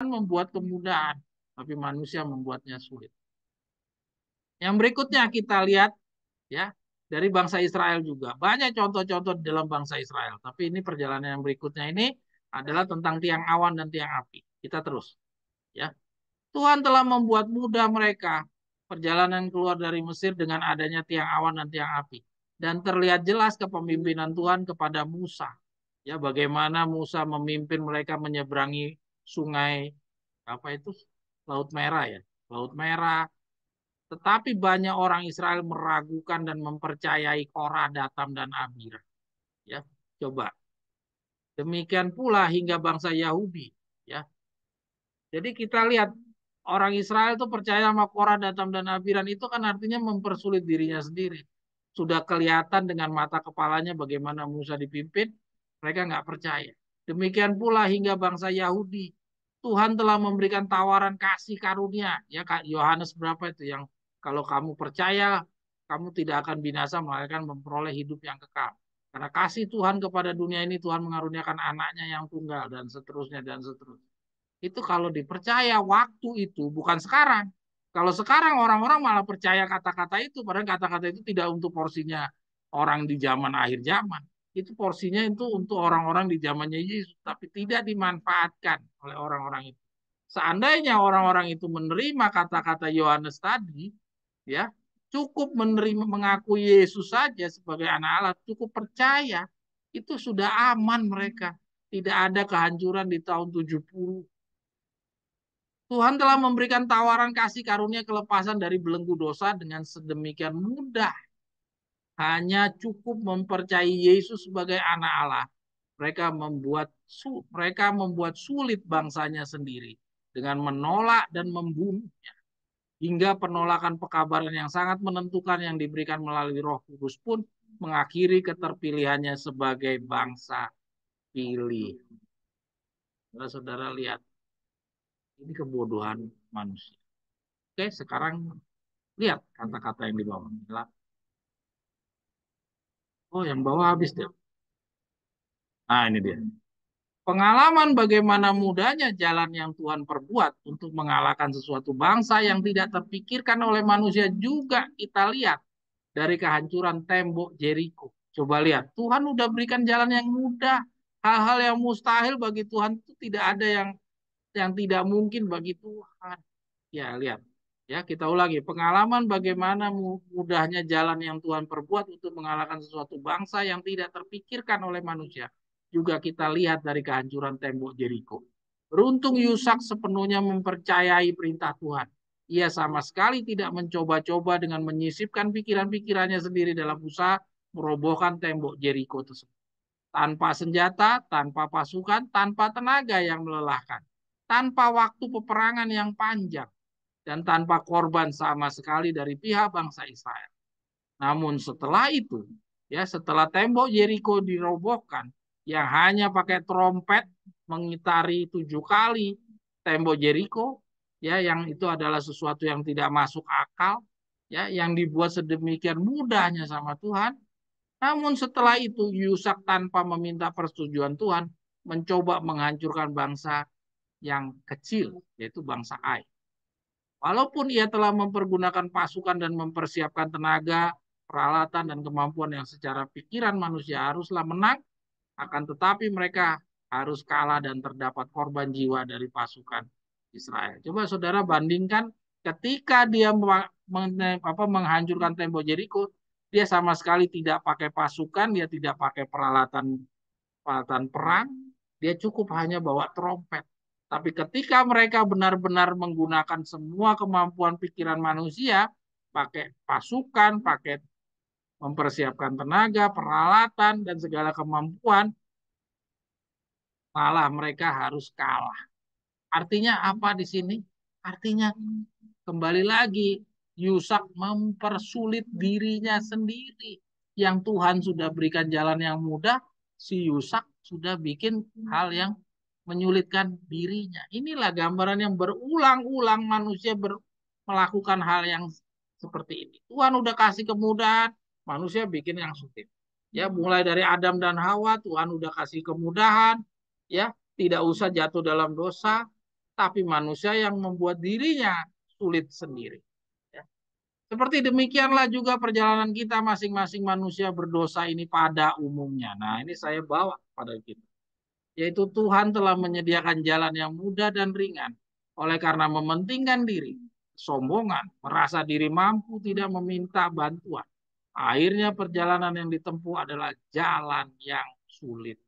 membuat kemudahan, tapi manusia membuatnya sulit. Yang berikutnya kita lihat ya dari bangsa Israel juga. Banyak contoh-contoh dalam bangsa Israel. Tapi ini perjalanan yang berikutnya ini adalah tentang tiang awan dan tiang api. Kita terus ya. Tuhan telah membuat mudah mereka perjalanan keluar dari Mesir dengan adanya tiang awan dan tiang api. Dan terlihat jelas kepemimpinan Tuhan kepada Musa. Ya, bagaimana Musa memimpin mereka menyeberangi sungai apa itu? Laut Merah ya. Laut Merah. Tetapi banyak orang Israel meragukan dan mempercayai Korah, Datam dan Abiram. Ya, coba. Demikian pula hingga bangsa Yahudi. Ya, jadi kita lihat orang Israel itu percaya sama Korah, Datam dan Abiram itu kan artinya mempersulit dirinya sendiri. Sudah kelihatan dengan mata kepalanya bagaimana Musa dipimpin, mereka nggak percaya. Demikian pula hingga bangsa Yahudi. Tuhan telah memberikan tawaran kasih karunia. Ya Kak Yohanes berapa itu yang kalau kamu percaya, kamu tidak akan binasa, melainkan memperoleh hidup yang kekal. Karena kasih Tuhan kepada dunia ini, Tuhan mengaruniakan anaknya yang tunggal dan seterusnya dan seterusnya. Itu kalau dipercaya waktu itu bukan sekarang. Kalau sekarang orang-orang malah percaya kata-kata itu, padahal kata-kata itu tidak untuk porsinya orang di zaman akhir zaman. Itu porsinya itu untuk orang-orang di zamannya Yesus, tapi tidak dimanfaatkan oleh orang-orang itu. Seandainya orang-orang itu menerima kata-kata Yohanes tadi, ya cukup menerima mengakui Yesus saja sebagai anak Allah, cukup percaya, itu sudah aman mereka. Tidak ada kehancuran di tahun 70. Tuhan telah memberikan tawaran kasih karunia kelepasan dari belenggu dosa dengan sedemikian mudah. Hanya cukup mempercayai Yesus sebagai anak Allah. Mereka membuat sulit bangsanya sendiri dengan menolak dan membunuhnya. Hingga penolakan pekabaran yang sangat menentukan yang diberikan melalui Roh Kudus pun mengakhiri keterpilihannya sebagai bangsa pilih. Saudara lihat, ini kebodohan manusia. Oke, sekarang lihat kata-kata yang di bawah. Oh, yang bawah habis deh. Nah, ini dia. Pengalaman bagaimana mudahnya jalan yang Tuhan perbuat untuk mengalahkan sesuatu bangsa yang tidak terpikirkan oleh manusia juga kita lihat dari kehancuran tembok Jericho. Coba lihat, Tuhan udah berikan jalan yang mudah. Hal-hal yang mustahil bagi Tuhan itu tidak ada yang tidak mungkin bagi Tuhan. Ya, lihat. Ya, kita ulangi. Pengalaman bagaimana mudahnya jalan yang Tuhan perbuat untuk mengalahkan sesuatu bangsa yang tidak terpikirkan oleh manusia. Juga kita lihat dari kehancuran tembok Jericho. Beruntung Yusak sepenuhnya mempercayai perintah Tuhan. Ia sama sekali tidak mencoba-coba dengan menyisipkan pikiran-pikirannya sendiri dalam usaha merobohkan tembok Jericho tersebut. Tanpa senjata, tanpa pasukan, tanpa tenaga yang melelahkan. Tanpa waktu peperangan yang panjang dan tanpa korban sama sekali dari pihak bangsa Israel. Namun setelah itu, ya setelah tembok Jericho dirobohkan, yang hanya pakai trompet mengitari 7 kali tembok Jericho, ya yang itu adalah sesuatu yang tidak masuk akal, ya yang dibuat sedemikian mudahnya sama Tuhan. Namun setelah itu Yusak tanpa meminta persetujuan Tuhan mencoba menghancurkan bangsa yang kecil, yaitu bangsa Ai. Walaupun ia telah mempergunakan pasukan dan mempersiapkan tenaga, peralatan, dan kemampuan yang secara pikiran manusia haruslah menang, akan tetapi mereka harus kalah dan terdapat korban jiwa dari pasukan Israel. Coba saudara bandingkan ketika dia menghancurkan tembok Jericho, dia sama sekali tidak pakai pasukan, dia tidak pakai peralatan peralatan perang, dia cukup hanya bawa trompet. Tapi ketika mereka benar-benar menggunakan semua kemampuan pikiran manusia, pakai pasukan, pakai mempersiapkan tenaga, peralatan, dan segala kemampuan, malah mereka harus kalah. Artinya apa di sini? Artinya kembali lagi, Yusak mempersulit dirinya sendiri. Yang Tuhan sudah berikan jalan yang mudah, si Yusak sudah bikin hal yang menyulitkan dirinya. Inilah gambaran yang berulang-ulang manusia melakukan hal yang seperti ini. Tuhan udah kasih kemudahan, manusia bikin yang sulit. Ya, mulai dari Adam dan Hawa, Tuhan udah kasih kemudahan, ya, tidak usah jatuh dalam dosa, tapi manusia yang membuat dirinya sulit sendiri. Ya. Seperti demikianlah juga perjalanan kita masing-masing manusia berdosa ini pada umumnya. Nah, ini saya bawa pada kita. Yaitu Tuhan telah menyediakan jalan yang mudah dan ringan. Oleh karena mementingkan diri, kesombongan, merasa diri mampu tidak meminta bantuan. Akhirnya perjalanan yang ditempuh adalah jalan yang sulit.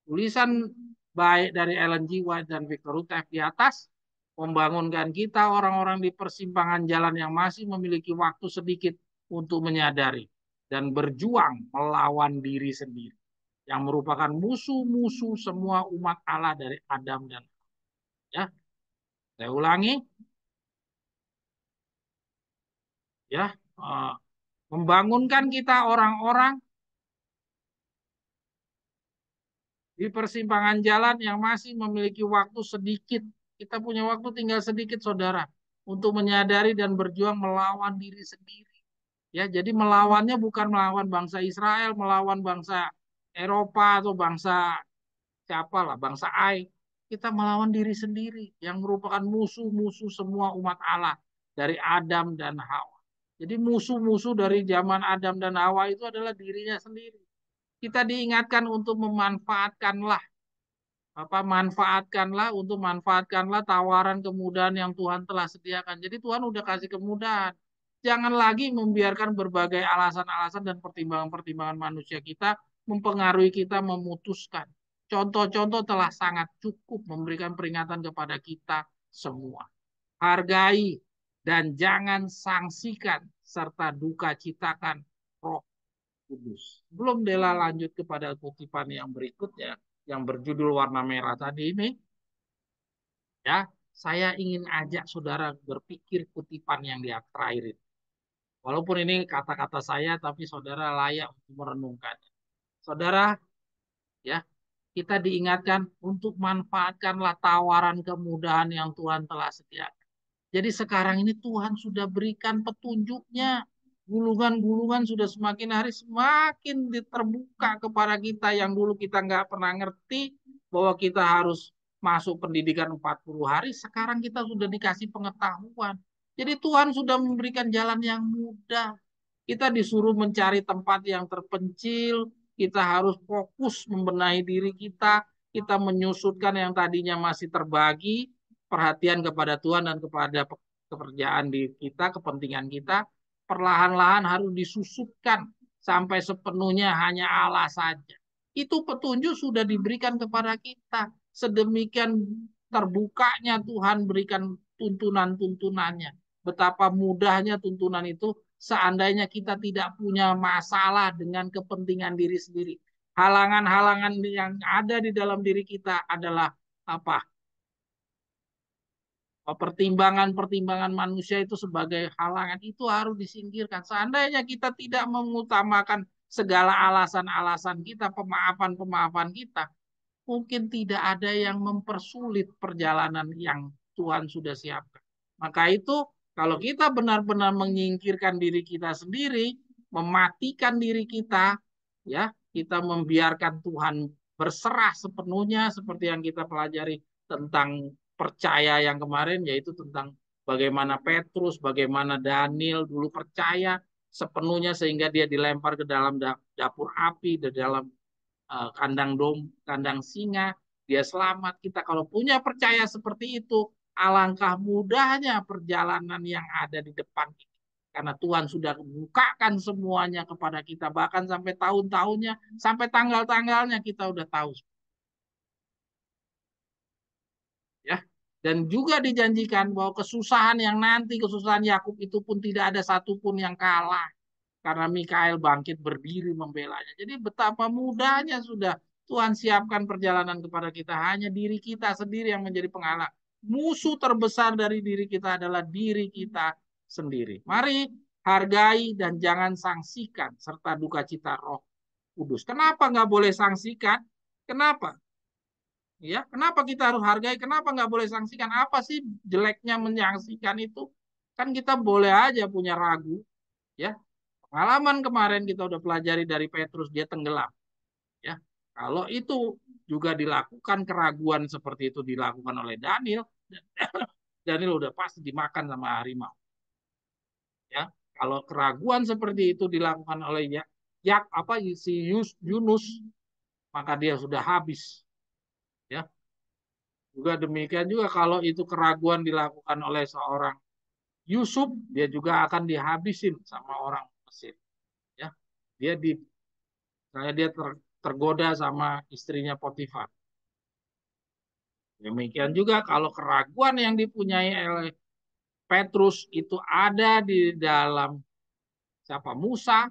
Tulisan baik dari Ellen G. White dan Victor Ruteff di atas membangunkan kita orang-orang di persimpangan jalan yang masih memiliki waktu sedikit untuk menyadari dan berjuang melawan diri sendiri yang merupakan musuh-musuh semua umat Allah dari Adam dan ya. Saya ulangi ya, membangunkan kita orang-orang di persimpangan jalan yang masih memiliki waktu sedikit. Kita punya waktu tinggal sedikit, saudara, untuk menyadari dan berjuang melawan diri sendiri. Ya, jadi melawannya bukan melawan bangsa Israel, melawan bangsa Eropa atau bangsa siapa lah, bangsa Ai. Kita melawan diri sendiri yang merupakan musuh-musuh semua umat Allah dari Adam dan Hawa. Jadi musuh-musuh dari zaman Adam dan Hawa itu adalah dirinya sendiri. Kita diingatkan untuk memanfaatkanlah manfaatkanlah untuk manfaatkanlah tawaran kemudahan yang Tuhan telah sediakan. Jadi Tuhan udah kasih kemudahan. Jangan lagi membiarkan berbagai alasan-alasan dan pertimbangan-pertimbangan manusia kita mempengaruhi kita memutuskan. Contoh-contoh telah sangat cukup memberikan peringatan kepada kita semua. Hargai dan jangan sanksikan serta duka citakan Roh Kudus. Belum Dela lanjut kepada kutipan yang berikutnya yang berjudul warna merah tadi ini, ya, saya ingin ajak saudara berpikir kutipan yang di terakhir itu. Walaupun ini kata-kata saya, tapi saudara layak untuk merenungkan. Saudara, ya, kita diingatkan untuk manfaatkanlah tawaran kemudahan yang Tuhan telah sediakan. Jadi sekarang ini Tuhan sudah berikan petunjuknya. Gulungan-gulungan sudah semakin hari semakin terbuka kepada kita yang dulu kita nggak pernah ngerti bahwa kita harus masuk pendidikan 40 hari. Sekarang kita sudah dikasih pengetahuan. Jadi Tuhan sudah memberikan jalan yang mudah. Kita disuruh mencari tempat yang terpencil. Kita harus fokus membenahi diri kita. Kita menyusutkan yang tadinya masih terbagi perhatian kepada Tuhan dan kepada pekerjaan di kita, kepentingan kita, perlahan-lahan harus disusutkan sampai sepenuhnya hanya Allah saja. Itu petunjuk sudah diberikan kepada kita. Sedemikian terbukanya Tuhan berikan tuntunan-tuntunannya. Betapa mudahnya tuntunan itu seandainya kita tidak punya masalah dengan kepentingan diri sendiri. Halangan-halangan yang ada di dalam diri kita adalah apa? Pertimbangan-pertimbangan manusia itu sebagai halangan itu harus disingkirkan. Seandainya kita tidak mengutamakan segala alasan-alasan kita, pemaafan-pemaafan kita, mungkin tidak ada yang mempersulit perjalanan yang Tuhan sudah siapkan. Maka itu kalau kita benar-benar menyingkirkan diri kita sendiri, mematikan diri kita, ya, kita membiarkan Tuhan berserah sepenuhnya seperti yang kita pelajari tentang percaya yang kemarin, yaitu tentang bagaimana Petrus, bagaimana Daniel dulu percaya sepenuhnya sehingga dia dilempar ke dalam dapur api, di dalam kandang singa, dia selamat. Kita kalau punya percaya seperti itu, alangkah mudahnya perjalanan yang ada di depan kita. Karena Tuhan sudah bukakan semuanya kepada kita, bahkan sampai tahun-tahunnya, sampai tanggal-tanggalnya kita udah tahu. Ya. Dan juga dijanjikan bahwa kesusahan yang nanti, kesusahan Yakub itu pun tidak ada satupun yang kalah. Karena Mikael bangkit berdiri membelanya. Jadi betapa mudahnya sudah Tuhan siapkan perjalanan kepada kita. Hanya diri kita sendiri yang menjadi penghalang. Musuh terbesar dari diri kita adalah diri kita sendiri. Mari hargai dan jangan sanksikan serta duka cita Roh Kudus. Kenapa nggak boleh sanksikan? Kenapa? Ya, kenapa kita harus hargai? Kenapa nggak boleh sanksikan? Apa sih jeleknya menyangsikan itu? Kan kita boleh aja punya ragu, ya. Pengalaman kemarin kita udah pelajari dari Petrus, dia tenggelam. Ya, kalau itu juga dilakukan, keraguan seperti itu dilakukan oleh Daniel, Daniel udah pasti dimakan sama harimau. Ya, kalau keraguan seperti itu dilakukan oleh apa si Yunus, maka dia sudah habis. Ya, juga demikian juga kalau itu keraguan dilakukan oleh seorang Yusuf, dia juga akan dihabisin sama orang Mesir. Ya, dia di kayak dia tergoda sama istrinya Potifar. Demikian juga kalau keraguan yang dipunyai oleh Petrus itu ada di dalam siapa Musa,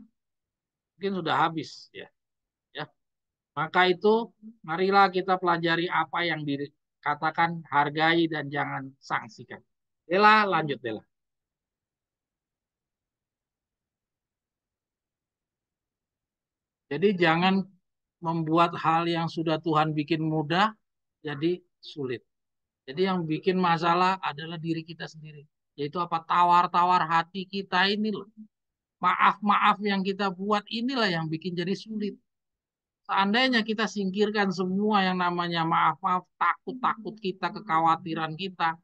mungkin sudah habis ya. Ya, maka itu marilah kita pelajari apa yang dikatakan hargai dan jangan sanksikan. Dela, lanjut Dela. Jadi jangan membuat hal yang sudah Tuhan bikin mudah jadi sulit. Jadi yang bikin masalah adalah diri kita sendiri. Yaitu apa? Tawar-tawar hati kita ini loh. Maaf-maaf yang kita buat inilah yang bikin jadi sulit. Seandainya kita singkirkan semua yang namanya maaf-maaf, takut-takut kita, kekhawatiran kita,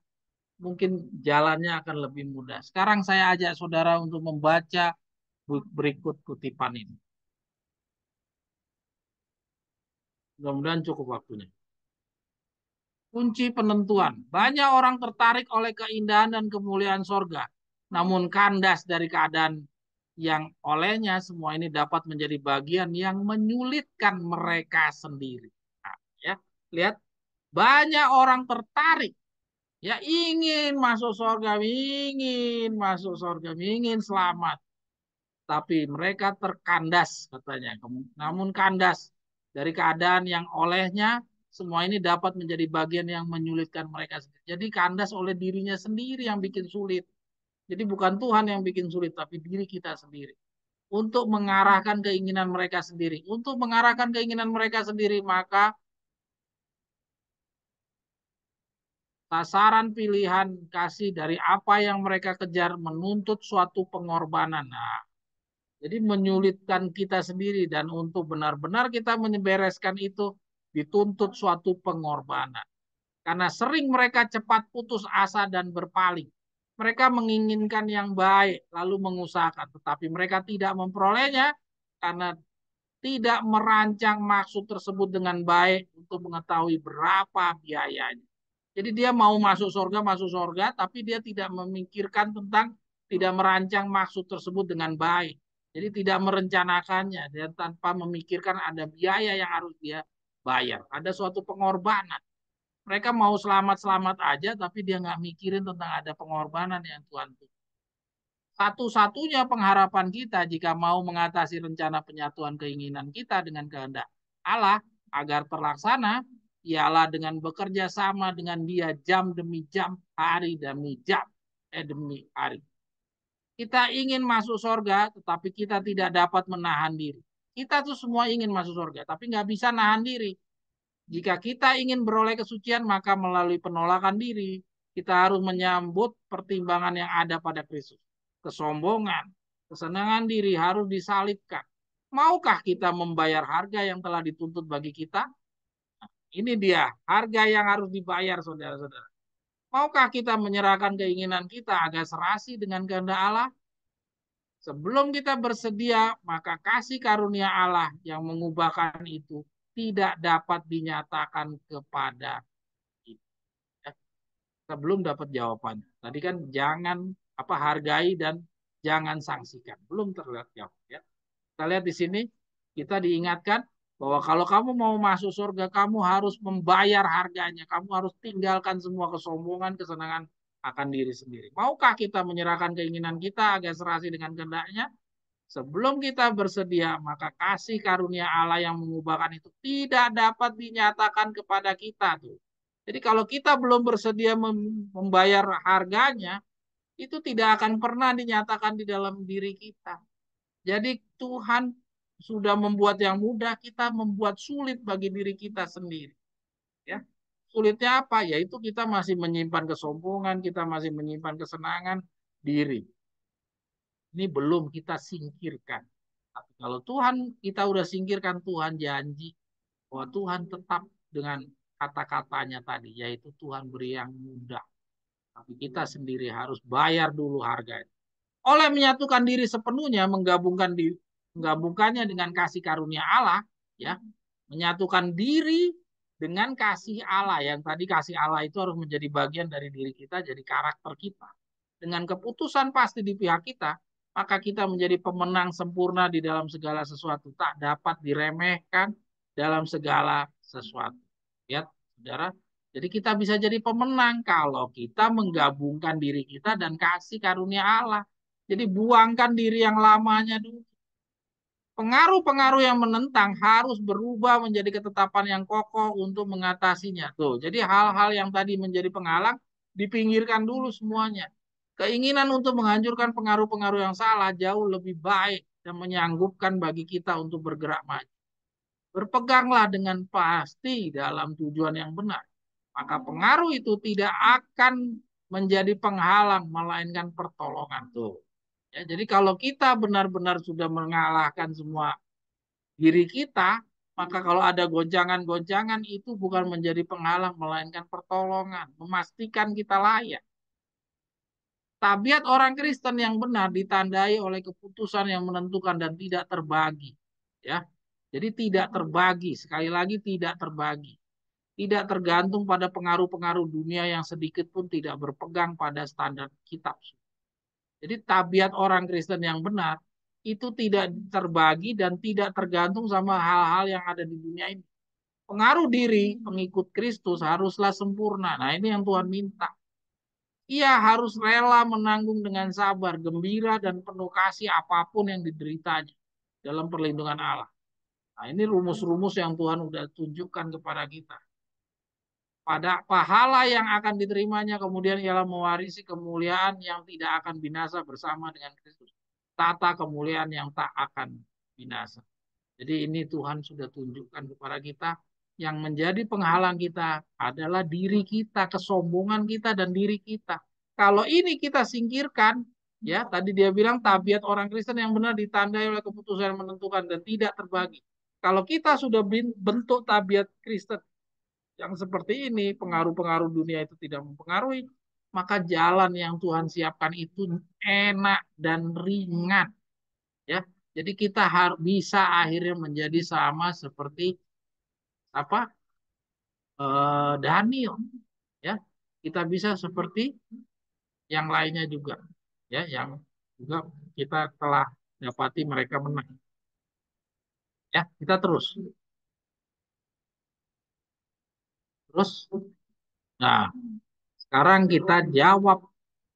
mungkin jalannya akan lebih mudah. Sekarang saya ajak saudara untuk membaca berikut kutipan ini. Mudah-mudahan cukup waktunya. Kunci penentuan. Banyak orang tertarik oleh keindahan dan kemuliaan sorga. Namun kandas dari keadaan yang olehnya semua ini dapat menjadi bagian yang menyulitkan mereka sendiri. Nah, ya, lihat banyak orang tertarik, ya ingin masuk surga, ingin selamat, tapi mereka terkandas katanya. Namun kandas dari keadaan yang olehnya semua ini dapat menjadi bagian yang menyulitkan mereka sendiri. Jadi kandas oleh dirinya sendiri yang bikin sulit. Jadi bukan Tuhan yang bikin sulit, tapi diri kita sendiri. Untuk mengarahkan keinginan mereka sendiri. Untuk mengarahkan keinginan mereka sendiri, maka sasaran pilihan kasih dari apa yang mereka kejar menuntut suatu pengorbanan. Nah, jadi menyulitkan kita sendiri dan untuk benar-benar kita menyebereskan itu dituntut suatu pengorbanan. Karena sering mereka cepat putus asa dan berpaling. Mereka menginginkan yang baik lalu mengusahakan, tetapi mereka tidak memperolehnya karena tidak merancang maksud tersebut dengan baik untuk mengetahui berapa biayanya. Jadi dia mau masuk surga, tapi dia tidak memikirkan tentang, tidak merancang maksud tersebut dengan baik. Jadi tidak merencanakannya dan tanpa memikirkan ada biaya yang harus dia bayar. Ada suatu pengorbanan. Mereka mau selamat-selamat aja, tapi dia nggak mikirin tentang ada pengorbanan yang Tuhan tuh. Satu-satunya pengharapan kita jika mau mengatasi rencana penyatuan keinginan kita dengan kehendak Allah agar terlaksana, ialah dengan bekerja sama dengan Dia jam demi jam, hari demi jam, demi hari. Kita ingin masuk surga, tetapi kita tidak dapat menahan diri. Kita tuh semua ingin masuk surga, tapi nggak bisa nahan diri. Jika kita ingin beroleh kesucian, maka melalui penolakan diri, kita harus menyambut pertimbangan yang ada pada Kristus. Kesombongan, kesenangan diri harus disalibkan. Maukah kita membayar harga yang telah dituntut bagi kita? Ini dia, harga yang harus dibayar, saudara-saudara. Maukah kita menyerahkan keinginan kita agar serasi dengan kehendak Allah? Sebelum kita bersedia, maka kasih karunia Allah yang mengubahkan itu tidak dapat dinyatakan kepada kita. Kita belum dapat jawabannya. Tadi kan jangan apa hargai dan jangan sanksikan. Belum terlihat jawab ya. Kita lihat di sini kita diingatkan bahwa kalau kamu mau masuk surga, kamu harus membayar harganya. Kamu harus tinggalkan semua kesombongan, kesenangan akan diri sendiri. Maukah kita menyerahkan keinginan kita agar serasi dengan kehendaknya? Sebelum kita bersedia, maka kasih karunia Allah yang mengubahkan itu tidak dapat dinyatakan kepada kita tuh. Jadi kalau kita belum bersedia membayar harganya, itu tidak akan pernah dinyatakan di dalam diri kita. Jadi Tuhan sudah membuat yang mudah, kita membuat sulit bagi diri kita sendiri. Ya, sulitnya apa? Yaitu kita masih menyimpan kesombongan, kita masih menyimpan kesenangan diri. Ini belum kita singkirkan. Tapi kalau Tuhan kita udah singkirkan, Tuhan janji bahwa Tuhan tetap dengan kata-katanya tadi, yaitu Tuhan beri yang mudah. Tapi kita sendiri harus bayar dulu harganya. Oleh menyatukan diri sepenuhnya, menggabungkannya dengan kasih karunia Allah, ya, menyatukan diri dengan kasih Allah, yang tadi kasih Allah itu harus menjadi bagian dari diri kita, jadi karakter kita. Dengan keputusan pasti di pihak kita, maka kita menjadi pemenang sempurna di dalam segala sesuatu, tak dapat diremehkan dalam segala sesuatu. Ya, saudara. Jadi kita bisa jadi pemenang kalau kita menggabungkan diri kita dan kasih karunia Allah. Jadi buangkan diri yang lamanya dulu. Pengaruh-pengaruh yang menentang harus berubah menjadi ketetapan yang kokoh untuk mengatasinya. Tuh, jadi hal-hal yang tadi menjadi penghalang dipinggirkan dulu semuanya. Keinginan untuk menghancurkan pengaruh-pengaruh yang salah jauh lebih baik dan menyanggupkan bagi kita untuk bergerak maju. Berpeganglah dengan pasti dalam tujuan yang benar. Maka pengaruh itu tidak akan menjadi penghalang, melainkan pertolongan. Tuh. Ya, jadi kalau kita benar-benar sudah mengalahkan semua diri kita, maka kalau ada goncangan-goncangan itu bukan menjadi penghalang, melainkan pertolongan, memastikan kita layak. Tabiat orang Kristen yang benar ditandai oleh keputusan yang menentukan dan tidak terbagi. Ya, jadi tidak terbagi, sekali lagi tidak terbagi. Tidak tergantung pada pengaruh-pengaruh dunia yang sedikit pun tidak berpegang pada standar kitab. Jadi tabiat orang Kristen yang benar itu tidak terbagi dan tidak tergantung sama hal-hal yang ada di dunia ini. Pengaruh diri pengikut Kristus haruslah sempurna. Nah, ini yang Tuhan minta. Ia harus rela menanggung dengan sabar, gembira, dan penuh kasih apapun yang dideritanya dalam perlindungan Allah. Nah, ini rumus-rumus yang Tuhan sudah tunjukkan kepada kita. Pada pahala yang akan diterimanya kemudian ialah mewarisi kemuliaan yang tidak akan binasa bersama dengan Kristus. Tata kemuliaan yang tak akan binasa. Jadi ini Tuhan sudah tunjukkan kepada kita, yang menjadi penghalang kita adalah diri kita, kesombongan kita dan diri kita. Kalau ini kita singkirkan, ya tadi dia bilang tabiat orang Kristen yang benar ditandai oleh keputusan yang menentukan dan tidak terbagi. Kalau kita sudah bentuk tabiat Kristen yang seperti ini, pengaruh-pengaruh dunia itu tidak mempengaruhi, maka jalan yang Tuhan siapkan itu enak dan ringan. Ya, jadi kita harus bisa akhirnya menjadi sama seperti apa Daniel. Ya, kita bisa seperti yang lainnya juga. Ya, yang juga kita telah dapati mereka menang. Ya, kita terus. Terus, nah sekarang kita jawab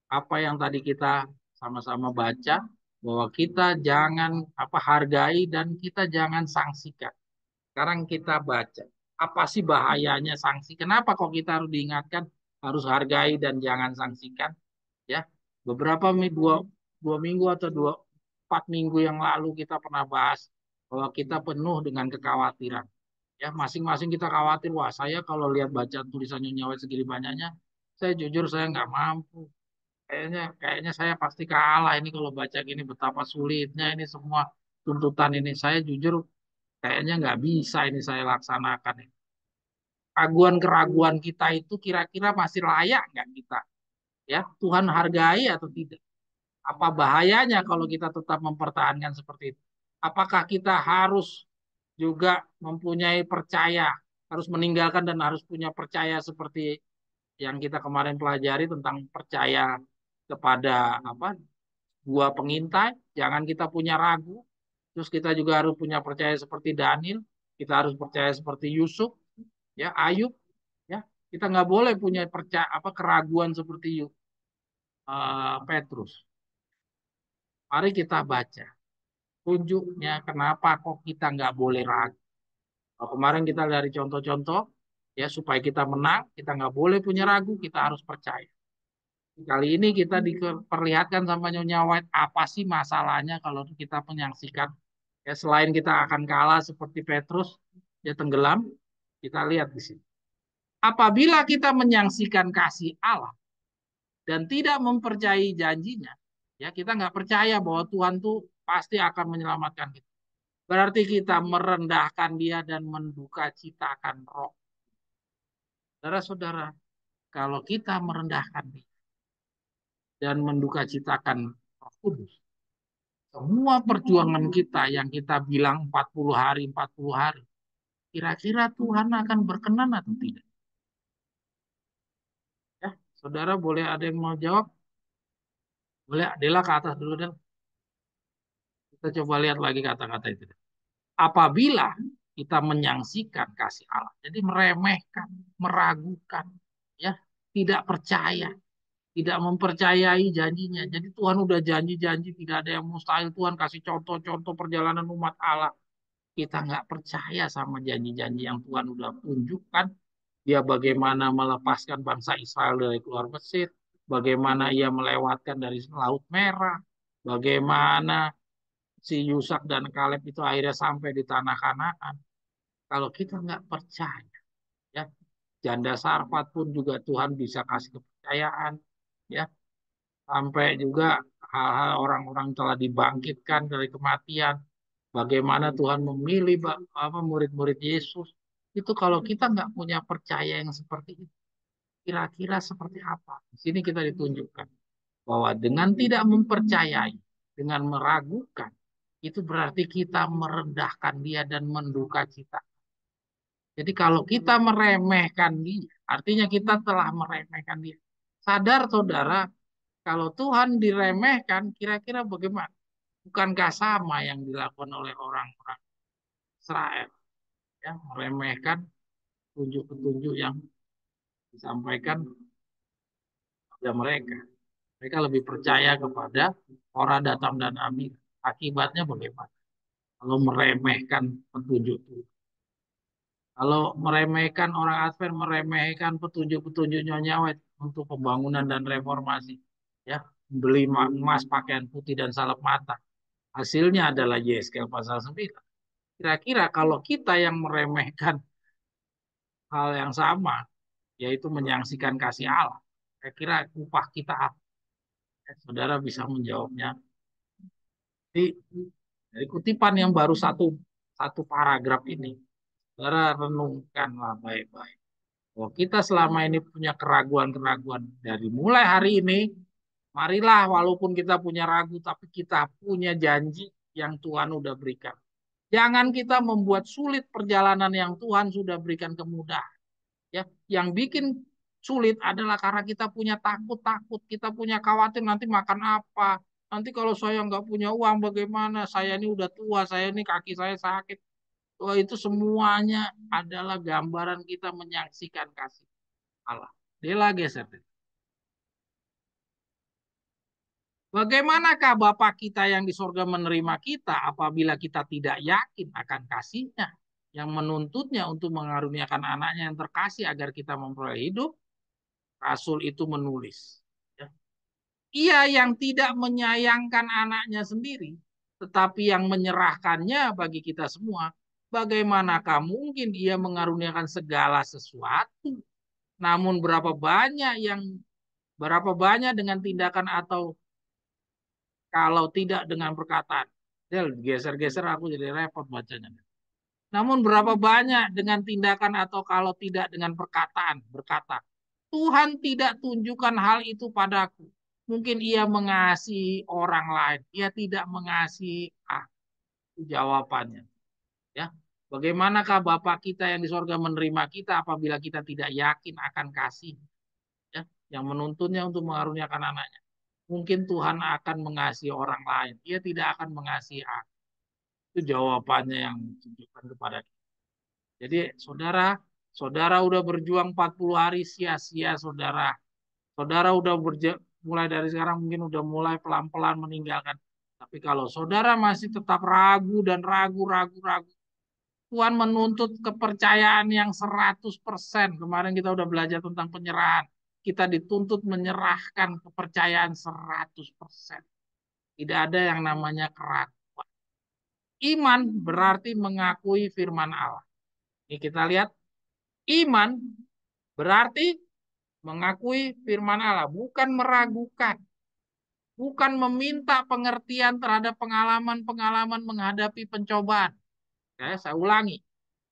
apa yang tadi kita sama-sama baca, bahwa kita jangan hargai dan kita jangan sanksikan. Sekarang kita baca apa sih bahayanya sanksi? Kenapa kok kita harus diingatkan harus hargai dan jangan sanksikan? Ya, beberapa dua minggu atau 4 minggu yang lalu kita pernah bahas bahwa kita penuh dengan kekhawatiran. Ya, masing-masing kita khawatir, wah saya kalau lihat baca tulisannya nyawa segini banyaknya, saya jujur saya nggak mampu. Kayaknya saya pasti kalah ini kalau baca gini, betapa sulitnya ini semua tuntutan ini. Saya jujur kayaknya nggak bisa ini saya laksanakan. Keraguan-keraguan kita itu kira-kira masih layak nggak kita? Ya, Tuhan hargai atau tidak? Apa bahayanya kalau kita tetap mempertahankan seperti itu? Apakah kita harus juga mempunyai percaya, harus meninggalkan dan harus punya percaya seperti yang kita kemarin pelajari tentang percaya kepada dua pengintai, jangan kita punya ragu. Terus kita juga harus punya percaya seperti Daniel, kita harus percaya seperti Yusuf, ya Ayub, ya kita nggak boleh punya percaya keraguan seperti Petrus. Mari kita baca tunjuknya kenapa kok kita nggak boleh ragu. Kemarin kita dari contoh-contoh, ya supaya kita menang, kita nggak boleh punya ragu, kita harus percaya. Kali ini kita diperlihatkan sama Nyonya White apa sih masalahnya kalau kita menyaksikan. Ya, selain kita akan kalah seperti Petrus, dia tenggelam, kita lihat di sini. Apabila kita menyaksikan kasih Allah dan tidak mempercayai janjinya, ya kita nggak percaya bahwa Tuhan tuh pasti akan menyelamatkan kita. Berarti kita merendahkan dia dan menduka citakan roh. Saudara-saudara, kalau kita merendahkan diri dan mendukacitakan Roh Kudus, semua perjuangan kita yang kita bilang 40 hari, kira-kira Tuhan akan berkenan atau tidak? Ya, saudara boleh ada yang mau jawab? Boleh, Adela ke atas dulu dan kita coba lihat lagi kata-kata itu. Apabila kita menyaksikan kasih Allah, jadi meremehkan, meragukan, ya, tidak percaya, tidak mempercayai janjinya. Jadi Tuhan udah janji-janji, tidak ada yang mustahil. Tuhan kasih contoh-contoh perjalanan umat Allah. Kita nggak percaya sama janji-janji yang Tuhan udah tunjukkan. Dia bagaimana melepaskan bangsa Israel dari keluar Mesir, bagaimana ia melewatkan dari Laut Merah, bagaimana si Yusak dan Kaleb itu akhirnya sampai di tanah Kanaan. Kalau kita nggak percaya, ya, janda Sarfat pun juga Tuhan bisa kasih kepercayaan, ya, sampai juga hal-hal orang-orang telah dibangkitkan dari kematian. Bagaimana Tuhan memilih apa murid-murid Yesus. Itu kalau kita nggak punya percaya yang seperti itu, kira-kira seperti apa? Di sini kita ditunjukkan bahwa dengan tidak mempercayai, dengan meragukan, itu berarti kita merendahkan dia dan menduka cita. Jadi kalau kita meremehkan dia, artinya kita telah meremehkan dia. Sadar saudara, kalau Tuhan diremehkan, kira-kira bagaimana? Bukankah sama yang dilakukan oleh orang-orang Israel, ya, meremehkan petunjuk-petunjuk yang disampaikan kepada mereka. Mereka lebih percaya kepada orang datang dan Amin. Akibatnya bagaimana? Kalau meremehkan petunjuk itu. Kalau meremehkan orang Advent, meremehkan petunjuk-petunjuk Nyonya Wet untuk pembangunan dan reformasi. Ya, beli emas, pakaian putih dan salep mata. Hasilnya adalah Yeskel pasal 9. Kira-kira kalau kita yang meremehkan hal yang sama, yaitu menyaksikan kasih Allah, kira-kira upah kita apa? Saudara bisa menjawabnya. Jadi, dari kutipan yang baru satu paragraf ini, saudara renungkanlah baik-baik. Bahwa kita selama ini punya keraguan-keraguan. Dari mulai hari ini, marilah walaupun kita punya ragu, tapi kita punya janji yang Tuhan udah berikan. Jangan kita membuat sulit perjalanan yang Tuhan sudah berikan kemudahan. Ya, yang bikin sulit adalah karena kita punya takut-takut, kita punya khawatir nanti makan apa, nanti kalau saya nggak punya uang bagaimana, saya ini udah tua, saya ini kaki saya sakit. Wah, itu semuanya adalah gambaran kita menyaksikan kasih Allah. Dia geser. Bagaimanakah Bapa kita yang di sorga menerima kita apabila kita tidak yakin akan kasihnya yang menuntutnya untuk mengaruniakan anaknya yang terkasih agar kita memperoleh hidup? Rasul itu menulis. Ya. Ia yang tidak menyayangkan anaknya sendiri, tetapi yang menyerahkannya bagi kita semua. Bagaimanakah mungkin ia mengaruniakan segala sesuatu? Namun berapa banyak dengan tindakan atau kalau tidak dengan perkataan. Del, geser-geser aku jadi repot bacanya. Namun berapa banyak dengan tindakan atau kalau tidak dengan perkataan, berkata, Tuhan tidak tunjukkan hal itu padaku. Mungkin ia mengasihi orang lain. Ia tidak mengasihi aku. Jawabannya. Ya. Bagaimanakah Bapa kita yang di sorga menerima kita apabila kita tidak yakin akan kasih, ya, yang menuntunnya untuk mengaruniakan anaknya. Mungkin Tuhan akan mengasihi orang lain. Ia tidak akan mengasihi aku. Itu jawabannya yang ditunjukkan kepada kita. Jadi saudara, saudara udah berjuang 40 hari sia-sia saudara. Saudara udah mulai dari sekarang mungkin udah mulai pelan-pelan meninggalkan. Tapi kalau saudara masih tetap ragu dan ragu, Tuhan menuntut kepercayaan yang 100%. Kemarin kita udah belajar tentang penyerahan. Kita dituntut menyerahkan kepercayaan 100%. Tidak ada yang namanya keraguan. Iman berarti mengakui firman Allah. Ini kita lihat. Iman berarti mengakui firman Allah. Bukan meragukan. Bukan meminta pengertian terhadap pengalaman-pengalaman menghadapi pencobaan. Ya, saya ulangi.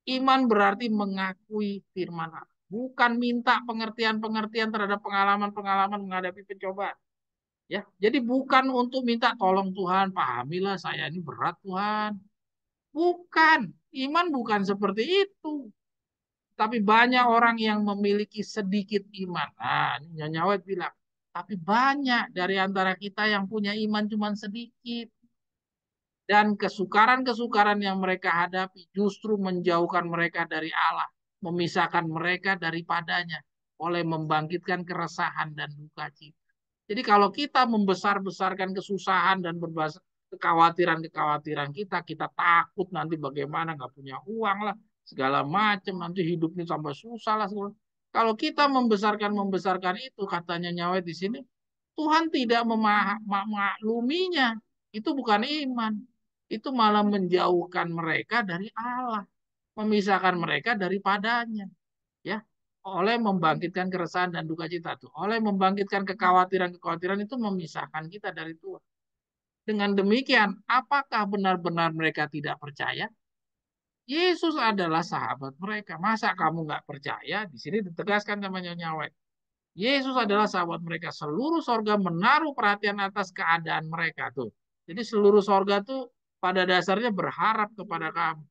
Iman berarti mengakui firman Allah. bukan minta pengertian-pengertian terhadap pengalaman-pengalaman menghadapi pencobaan. Ya, jadi bukan untuk minta tolong Tuhan, pahamilah saya ini berat Tuhan. Bukan, iman bukan seperti itu. Tapi banyak orang yang memiliki sedikit iman. Nah, Nyonya Wet bilang, tapi banyak dari antara kita yang punya iman cuma sedikit. Dan kesukaran-kesukaran yang mereka hadapi justru menjauhkan mereka dari Allah, memisahkan mereka daripadanya oleh membangkitkan keresahan dan duka cita. Jadi kalau kita membesar-besarkan kesusahan dan kekhawatiran-kekhawatiran kita, kita takut nanti bagaimana, nggak punya uang lah, segala macam, nanti hidupnya tambah susah lah. Kalau kita membesarkan itu, katanya Nyawet di sini, Tuhan tidak memakluminya. Itu bukan iman. Itu malah menjauhkan mereka dari Allah, memisahkan mereka daripadanya. Ya, oleh membangkitkan keresahan dan duka cita tuh, oleh membangkitkan kekhawatiran-kekhawatiran itu memisahkan kita dari Tuhan. Dengan demikian, apakah benar-benar mereka tidak percaya? Yesus adalah sahabat mereka. Masa kamu nggak percaya? Di sini ditegaskan namanya Nyawet. Yesus adalah sahabat mereka. Seluruh sorga menaruh perhatian atas keadaan mereka tuh. Jadi seluruh sorga tuh pada dasarnya berharap kepada kamu.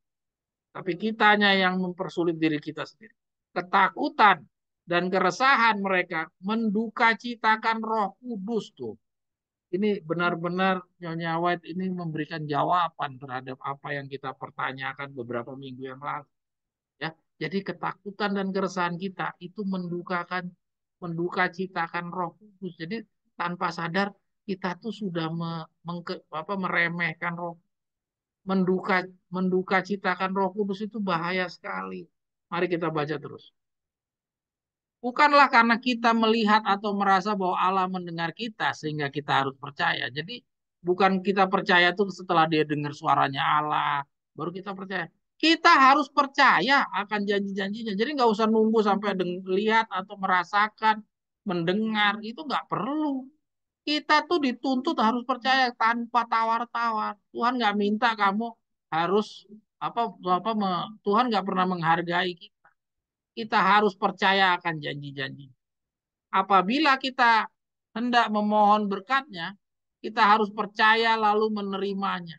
Tapi kitanya yang mempersulit diri kita sendiri. Ketakutan dan keresahan mereka menduka citakan Roh Kudus tuh. Ini benar-benar Nyonya White ini memberikan jawaban terhadap apa yang kita pertanyakan beberapa minggu yang lalu. Ya, jadi ketakutan dan keresahan kita itu menduka citakan Roh Kudus. Jadi tanpa sadar kita tuh sudah meremehkan Roh, menduka menduka citakan Roh Kudus itu bahaya sekali. Mari kita baca terus. Bukanlah karena kita melihat atau merasa bahwa Allah mendengar kita sehingga kita harus percaya. Jadi bukan kita percaya tuh setelah dia dengar suaranya Allah baru kita percaya. Kita harus percaya akan janji-janjinya. Jadi nggak usah nunggu sampai lihat atau merasakan, mendengar itu nggak perlu. Kita tuh dituntut harus percaya tanpa tawar-tawar. Tuhan nggak minta kamu harus Tuhan nggak pernah menghargai kita. Kita harus percaya akan janji-janji. Apabila kita hendak memohon berkatnya, kita harus percaya lalu menerimanya.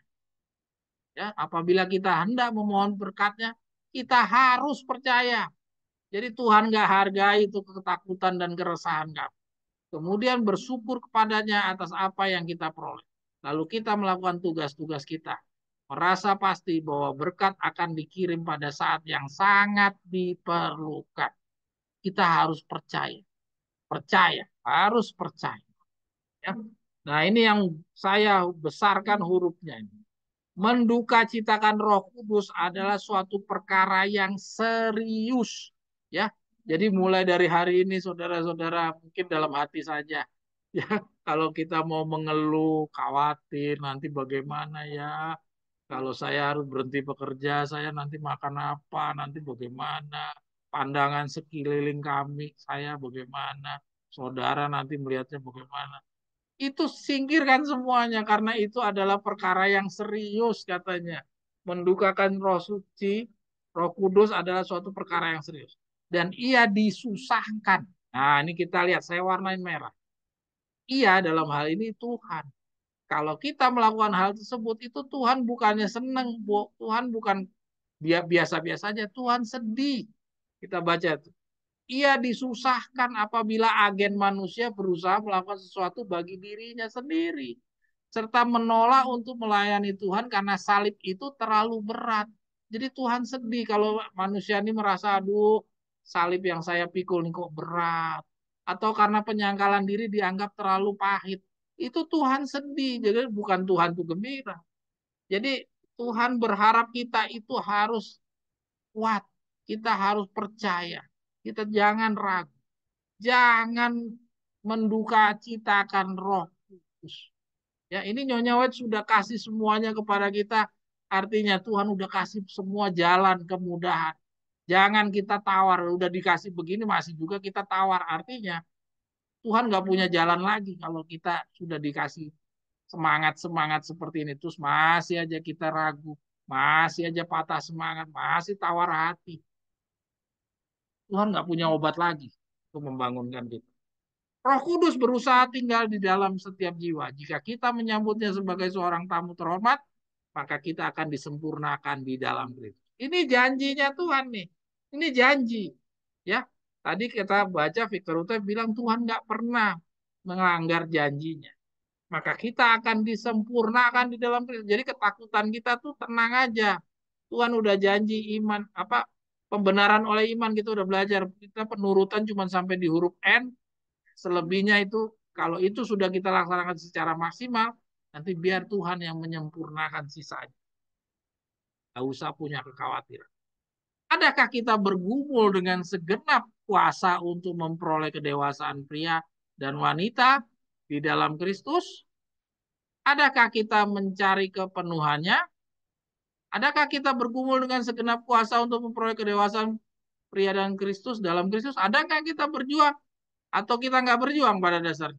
Ya, apabila kita hendak memohon berkatnya, kita harus percaya. Jadi Tuhan nggak hargai itu ketakutan dan keresahan kamu. Kemudian bersyukur kepadanya atas apa yang kita peroleh. Lalu kita melakukan tugas-tugas kita. Merasa pasti bahwa berkat akan dikirim pada saat yang sangat diperlukan. Kita harus percaya. Percaya. Harus percaya. Ya. Nah ini yang saya besarkan hurufnya. Menduka citakan Roh Kudus adalah suatu perkara yang serius. Ya, jadi mulai dari hari ini saudara-saudara mungkin dalam hati saja. Ya, kalau kita mau mengeluh, khawatir nanti bagaimana ya. Kalau saya harus berhenti bekerja, saya nanti makan apa, nanti bagaimana. Pandangan sekeliling kami, saya bagaimana. Saudara nanti melihatnya bagaimana. Itu singkirkan semuanya karena itu adalah perkara yang serius katanya. Mendukakan Roh Suci, Roh Kudus adalah suatu perkara yang serius. Dan ia disusahkan. Nah, ini kita lihat, saya warnain merah. Ia dalam hal ini Tuhan. Kalau kita melakukan hal tersebut, itu Tuhan bukannya senang. Tuhan bukan biasa-biasa saja. Tuhan sedih. Kita baca itu. Ia disusahkan apabila agen manusia berusaha melakukan sesuatu bagi dirinya sendiri, serta menolak untuk melayani Tuhan karena salib itu terlalu berat. Jadi Tuhan sedih kalau manusia ini merasa, aduh, salib yang saya pikul ini kok berat. Atau karena penyangkalan diri dianggap terlalu pahit. Itu Tuhan sedih, jadi bukan Tuhan itu gembira. Jadi Tuhan berharap kita itu harus kuat, kita harus percaya, kita jangan ragu, jangan menduka citakan Roh Kudus. Ya, ini Nyonya White sudah kasih semuanya kepada kita. Artinya Tuhan udah kasih semua jalan kemudahan. Jangan kita tawar, udah dikasih begini masih juga kita tawar. Artinya Tuhan nggak punya jalan lagi kalau kita sudah dikasih semangat-semangat seperti ini. Terus masih aja kita ragu, masih aja patah semangat, masih tawar hati. Tuhan nggak punya obat lagi untuk membangunkan kita. Roh Kudus berusaha tinggal di dalam setiap jiwa. Jika kita menyambutnya sebagai seorang tamu terhormat, maka kita akan disempurnakan di dalam Kristus. Ini janjinya Tuhan nih. Ini janji. Ya, tadi kita baca Victor Uta bilang Tuhan nggak pernah melanggar janjinya. Maka kita akan disempurnakan di dalam Kristus. Jadi ketakutan kita tuh tenang aja. Tuhan udah janji iman apa pembenaran oleh iman kita udah belajar. Kita penurutan cuma sampai di huruf N, selebihnya itu kalau itu sudah kita laksanakan secara maksimal, nanti biar Tuhan yang menyempurnakan sisanya. Gak usah punya kekhawatiran. Adakah kita bergumul dengan segenap kuasa untuk memperoleh kedewasaan pria dan wanita di dalam Kristus? Adakah kita mencari kepenuhannya? Adakah kita bergumul dengan segenap kuasa untuk memperoleh kedewasaan pria dan Kristus dalam Kristus? Adakah kita berjuang atau kita nggak berjuang pada dasarnya?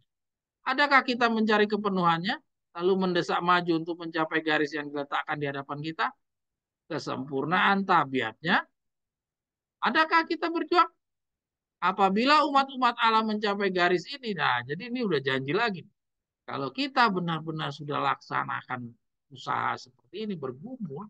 Adakah kita mencari kepenuhannya, lalu mendesak maju untuk mencapai garis yang diletakkan di hadapan kita? Kesempurnaan tabiatnya. Adakah kita berjuang? Apabila umat-umat Allah mencapai garis ini, nah jadi ini udah janji lagi. Kalau kita benar-benar sudah laksanakan usaha seperti ini bergumul,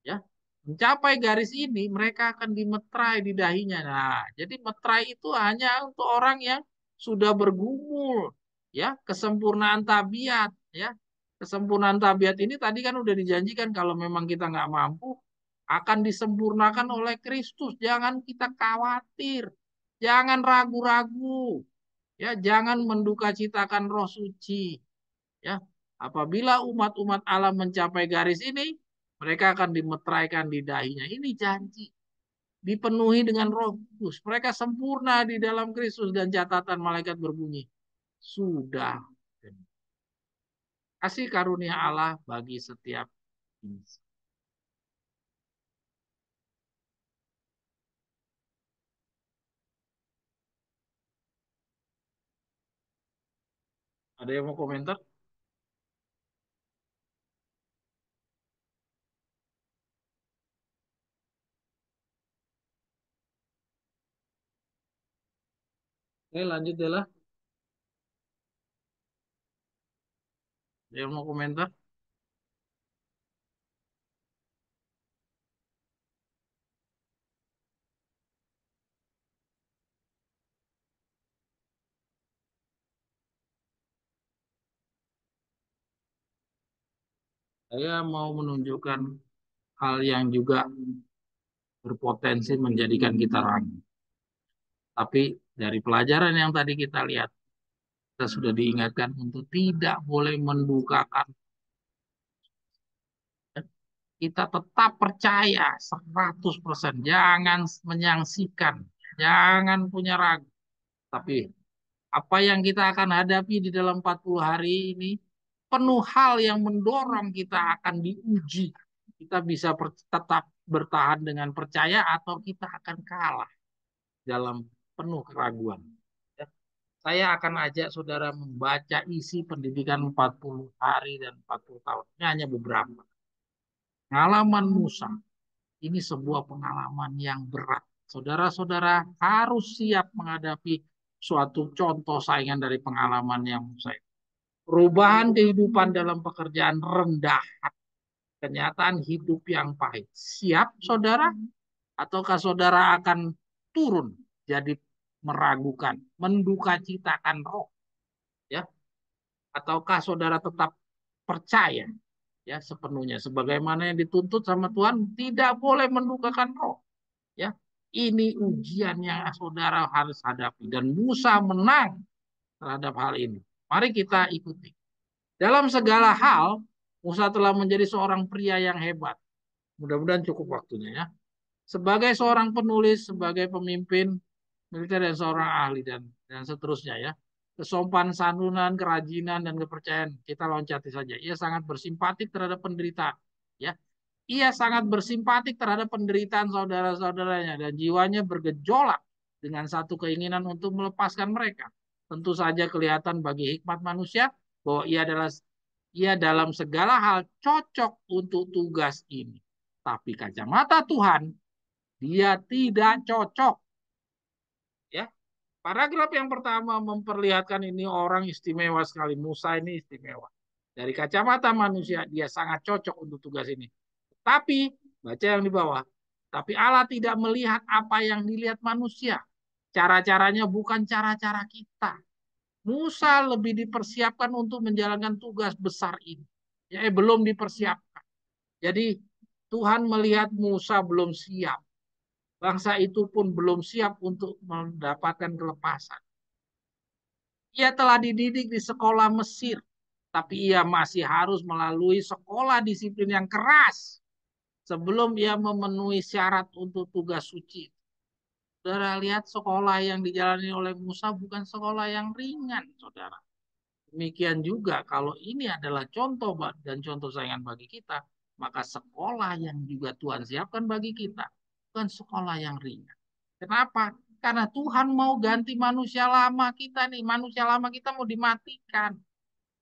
ya mencapai garis ini mereka akan dimetrai di dahinya. Nah, jadi metrai itu hanya untuk orang yang sudah bergumul, ya kesempurnaan tabiat, ya kesempurnaan tabiat ini tadi kan udah dijanjikan kalau memang kita nggak mampu akan disempurnakan oleh Kristus. Jangan kita khawatir, jangan ragu-ragu, ya jangan menduka citakan Roh Suci, ya apabila umat-umat Allah mencapai garis ini mereka akan dimeteraikan di dahinya. Ini janji. Dipenuhi dengan Roh Kudus. Mereka sempurna di dalam Kristus dan catatan malaikat berbunyi. Sudah. Kasih karunia Allah bagi setiap insan. Ada yang mau komentar? Oke, lanjut deh lah. Ada yang mau komentar? Saya mau menunjukkan hal yang juga berpotensi menjadikan kita ragu. Tapi dari pelajaran yang tadi kita lihat, kita sudah diingatkan untuk tidak boleh mendukakan. Kita tetap percaya 100%. Jangan menyangsikan. Jangan punya ragu. Tapi apa yang kita akan hadapi di dalam 40 hari ini penuh hal yang mendorong kita akan diuji. Kita bisa tetap bertahan dengan percaya atau kita akan kalah dalam penuh keraguan. Ya. Saya akan ajak saudara membaca isi pendidikan 40 hari dan 40 tahun. Ini hanya beberapa. Pengalaman Musa, ini sebuah pengalaman yang berat. Saudara-saudara harus siap menghadapi suatu contoh saingan dari pengalaman yang Musa. Perubahan kehidupan dalam pekerjaan rendah, kenyataan hidup yang pahit. Siap saudara? Ataukah saudara akan turun jadi meragukan, menduka citakan roh? Ya, ataukah saudara tetap percaya ya sepenuhnya sebagaimana yang dituntut sama Tuhan tidak boleh mendukakan roh ya ini ujian yang saudara harus hadapi dan Musa menang terhadap hal ini. Mari kita ikuti. Dalam segala hal Musa telah menjadi seorang pria yang hebat. Mudah-mudahan cukup waktunya ya. Sebagai seorang penulis, sebagai pemimpin militer dan seorang ahli dan seterusnya ya. Kesopan santunan, kerajinan dan kepercayaan kita loncati saja. Ia sangat bersimpatik terhadap penderitaan, ya. Ia sangat bersimpatik terhadap penderitaan saudara-saudaranya dan jiwanya bergejolak dengan satu keinginan untuk melepaskan mereka. Tentu saja kelihatan bagi hikmat manusia bahwa ia dalam segala hal cocok untuk tugas ini. Tapi kacamata Tuhan, dia tidak cocok. Paragraf yang pertama memperlihatkan ini orang istimewa sekali. Musa ini istimewa. Dari kacamata manusia, dia sangat cocok untuk tugas ini. Tapi, baca yang di bawah. Tapi Allah tidak melihat apa yang dilihat manusia. Cara-caranya bukan cara-cara kita. Musa lebih dipersiapkan untuk menjalankan tugas besar ini. Ya, belum dipersiapkan. Jadi Tuhan melihat Musa belum siap. Bangsa itu pun belum siap untuk mendapatkan kelepasan. Ia telah dididik di sekolah Mesir, tapi ia masih harus melalui sekolah disiplin yang keras sebelum ia memenuhi syarat untuk tugas suci. Saudara lihat sekolah yang dijalani oleh Musa bukan sekolah yang ringan, saudara. Demikian juga kalau ini adalah contoh dan contoh saingan bagi kita, maka sekolah yang juga Tuhan siapkan bagi kita bukan sekolah yang ringan. Kenapa? Karena Tuhan mau ganti manusia lama kita nih, manusia lama kita mau dimatikan,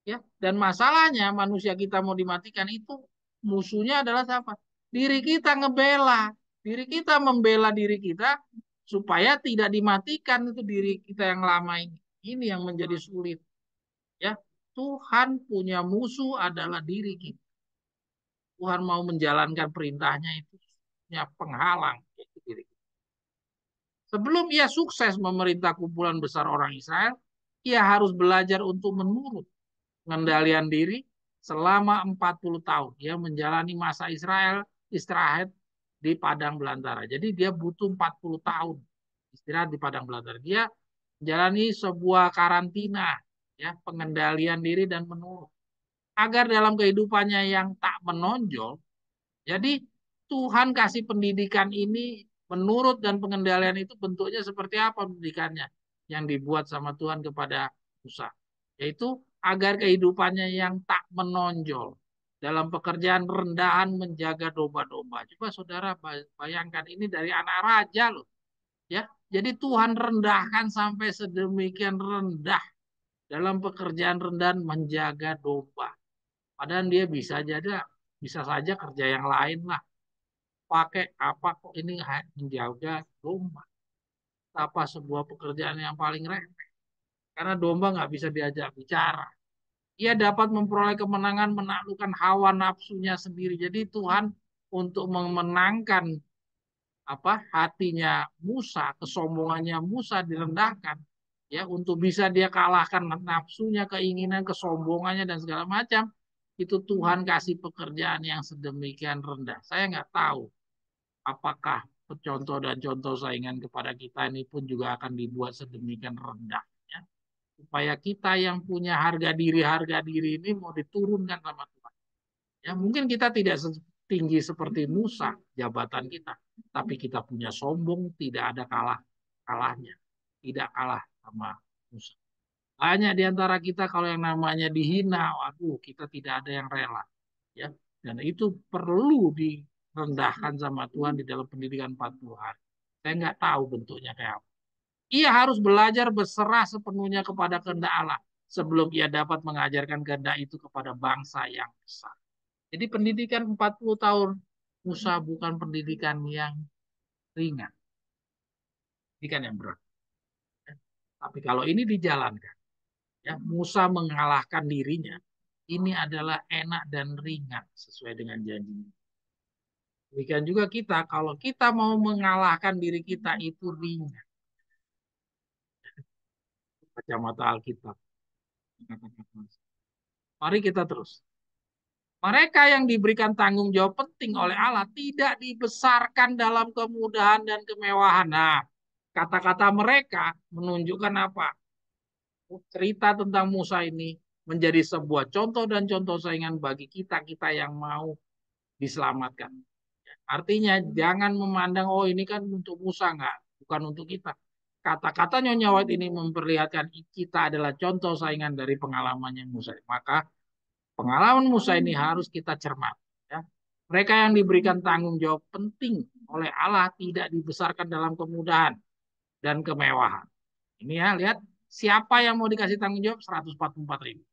ya. Dan masalahnya manusia kita mau dimatikan itu musuhnya adalah siapa? Diri kita ngebela, diri kita membela diri kita supaya tidak dimatikan itu diri kita yang lama ini. Ini yang menjadi sulit. Ya, Tuhan punya musuh adalah diri kita. Tuhan mau menjalankan perintahnya itu punya penghalang, yaitu diri kita. Sebelum ia sukses memerintah kumpulan besar orang Israel, ia harus belajar untuk menurut pengendalian diri selama 40 tahun. Dia menjalani masa Israel istirahat di padang belantara. Jadi dia butuh 40 tahun istirahat di padang belantara. Dia menjalani sebuah karantina, ya, pengendalian diri dan menurut agar dalam kehidupannya yang tak menonjol. Jadi Tuhan kasih pendidikan ini menurut dan pengendalian itu bentuknya seperti apa pendidikannya yang dibuat sama Tuhan kepada Musa. Yaitu agar kehidupannya yang tak menonjol dalam pekerjaan rendahan menjaga domba-domba. Coba saudara bayangkan ini dari anak raja loh. Ya, jadi Tuhan rendahkan sampai sedemikian rendah dalam pekerjaan rendahan menjaga domba. Padahal dia bisa saja kerja yang lain lah. Pakai apa kok ini menjaga domba. Apa sebuah pekerjaan yang paling remeh. Karena domba nggak bisa diajak bicara. Ia dapat memperoleh kemenangan menaklukkan hawa nafsunya sendiri. Jadi Tuhan untuk memenangkan hatinya Musa, kesombongannya Musa direndahkan, ya, untuk bisa dia kalahkan nafsunya, keinginan, kesombongannya dan segala macam. Itu Tuhan kasih pekerjaan yang sedemikian rendah. Saya nggak tahu apakah contoh dan contoh saingan kepada kita ini pun juga akan dibuat sedemikian rendah, ya, supaya kita yang punya harga diri ini mau diturunkan sama Tuhan. Ya, mungkin kita tidak tinggi seperti Musa jabatan kita, tapi kita punya sombong tidak ada kalahnya, tidak kalah sama Musa. Banyak di antara kita kalau yang namanya dihina, waduh, kita tidak ada yang rela, ya. Dan itu perlu direndahkan sama Tuhan di dalam pendidikan 40 hari. Saya nggak tahu bentuknya kayak apa. Ia harus belajar berserah sepenuhnya kepada kehendak Allah sebelum ia dapat mengajarkan kehendak itu kepada bangsa yang besar. Jadi pendidikan 40 tahun Musa bukan pendidikan yang ringan, pendidikan yang berat. Tapi kalau ini dijalankan, ya, Musa mengalahkan dirinya, ini adalah enak dan ringan sesuai dengan janjinya. Demikian juga kita, kalau kita mau mengalahkan diri kita itu ringan. Kacamata Alkitab. Mari kita terus. Mereka yang diberikan tanggung jawab penting oleh Allah tidak dibesarkan dalam kemudahan dan kemewahan. Nah, kata-kata mereka menunjukkan apa? Cerita tentang Musa ini menjadi sebuah contoh dan contoh saingan bagi kita-kita yang mau diselamatkan. Artinya jangan memandang, oh ini kan untuk Musa, enggak, bukan untuk kita. Kata-kata Nyonya White ini memperlihatkan kita adalah contoh saingan dari pengalamannya Musa. Maka pengalaman Musa ini harus kita cermati. Ya. Mereka yang diberikan tanggung jawab penting oleh Allah tidak dibesarkan dalam kemudahan dan kemewahan. Ini ya, lihat siapa yang mau dikasih tanggung jawab 144.000.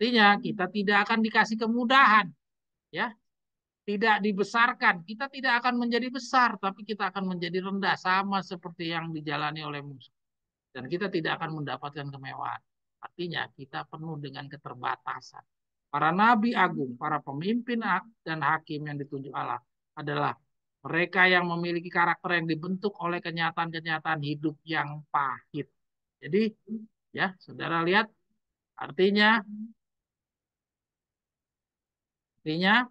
Artinya kita tidak akan dikasih kemudahan, ya, tidak dibesarkan. Kita tidak akan menjadi besar, tapi kita akan menjadi rendah sama seperti yang dijalani oleh Musa. Dan kita tidak akan mendapatkan kemewahan. Artinya kita penuh dengan keterbatasan. Para nabi agung, para pemimpin dan hakim yang ditunjuk Allah adalah mereka yang memiliki karakter yang dibentuk oleh kenyataan-kenyataan hidup yang pahit. Jadi, ya, saudara lihat, artinya, artinya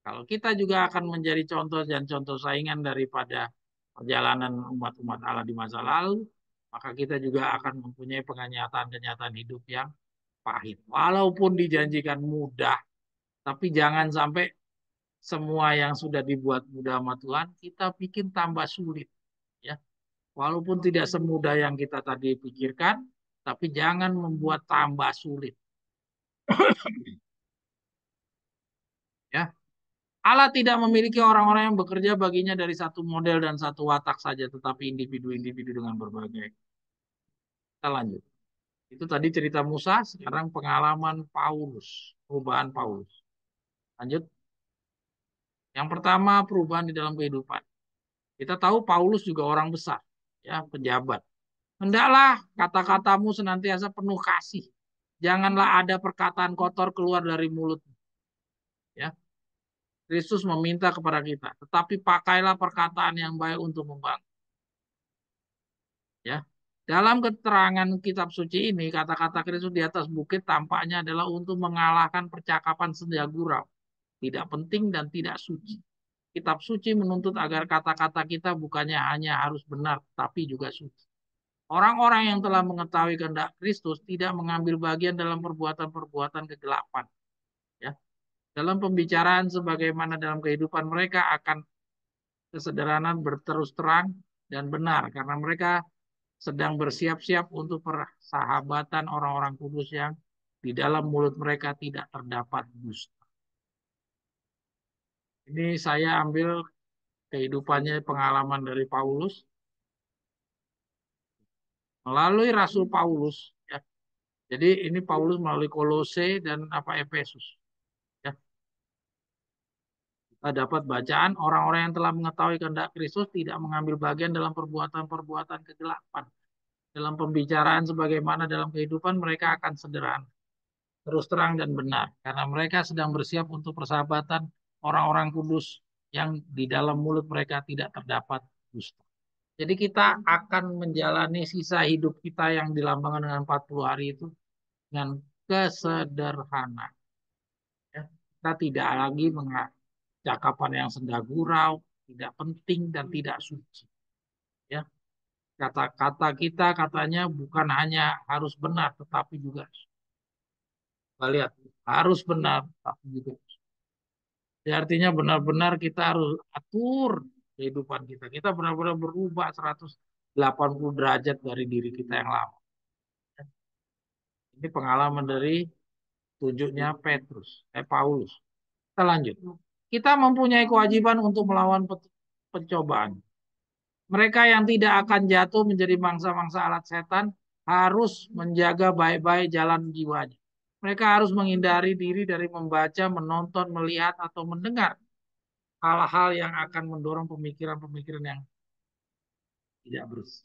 kalau kita juga akan menjadi contoh dan contoh saingan daripada perjalanan umat-umat Allah di masa lalu, maka kita juga akan mempunyai kenyataan-kenyataan hidup yang pahit. Walaupun dijanjikan mudah, tapi jangan sampai semua yang sudah dibuat mudah sama Tuhan, kita bikin tambah sulit. Ya, walaupun tidak semudah yang kita tadi pikirkan, tapi jangan membuat tambah sulit. Ya, Allah tidak memiliki orang-orang yang bekerja baginya dari satu model dan satu watak saja, tetapi individu-individu dengan berbagai. Kita lanjut. Itu tadi cerita Musa, sekarang pengalaman Paulus, perubahan Paulus. Lanjut. Yang pertama, perubahan di dalam kehidupan. Kita tahu Paulus juga orang besar, ya, pejabat. Hendaklah kata-katamu senantiasa penuh kasih. Janganlah ada perkataan kotor keluar dari mulut. Ya, Kristus meminta kepada kita, tetapi pakailah perkataan yang baik untuk membangun. Ya, dalam keterangan kitab suci ini, kata-kata Kristus di atas bukit tampaknya adalah untuk mengalahkan percakapan senja gurau, tidak penting dan tidak suci. Kitab suci menuntut agar kata-kata kita bukannya hanya harus benar, tapi juga suci. Orang-orang yang telah mengetahui kehendak Kristus tidak mengambil bagian dalam perbuatan-perbuatan kegelapan. Ya. Dalam pembicaraan sebagaimana dalam kehidupan mereka akan kesederhanaan berterus terang dan benar karena mereka sedang bersiap-siap untuk persahabatan orang-orang kudus yang di dalam mulut mereka tidak terdapat dusta. Ini saya ambil kehidupannya pengalaman dari Paulus melalui Rasul Paulus. Ya. Jadi ini Paulus melalui Kolose dan Efesus. Ya. Kita dapat bacaan orang-orang yang telah mengetahui kehendak Kristus tidak mengambil bagian dalam perbuatan-perbuatan kegelapan. Dalam pembicaraan sebagaimana dalam kehidupan mereka akan sederhana, terus terang dan benar. Karena mereka sedang bersiap untuk persahabatan orang-orang kudus yang di dalam mulut mereka tidak terdapat dusta. Jadi kita akan menjalani sisa hidup kita yang dilambangkan dengan 40 hari itu dengan kesederhanaan. Ya. Kita tidak lagi cakapan yang senda gurau, tidak penting dan tidak suci. Ya, kata-kata kita katanya bukan hanya harus benar, tetapi juga kita lihat harus benar, tapi juga. Ya, artinya benar-benar kita harus atur kehidupan kita. Kita benar-benar berubah 180 derajat dari diri kita yang lama. Ini pengalaman dari tunjuknya Paulus. Kita lanjut. Kita mempunyai kewajiban untuk melawan pencobaan. Mereka yang tidak akan jatuh menjadi mangsa-mangsa alat setan harus menjaga baik-baik jalan jiwanya. Mereka harus menghindari diri dari membaca, menonton, melihat, atau mendengar hal-hal yang akan mendorong pemikiran-pemikiran yang tidak bersih.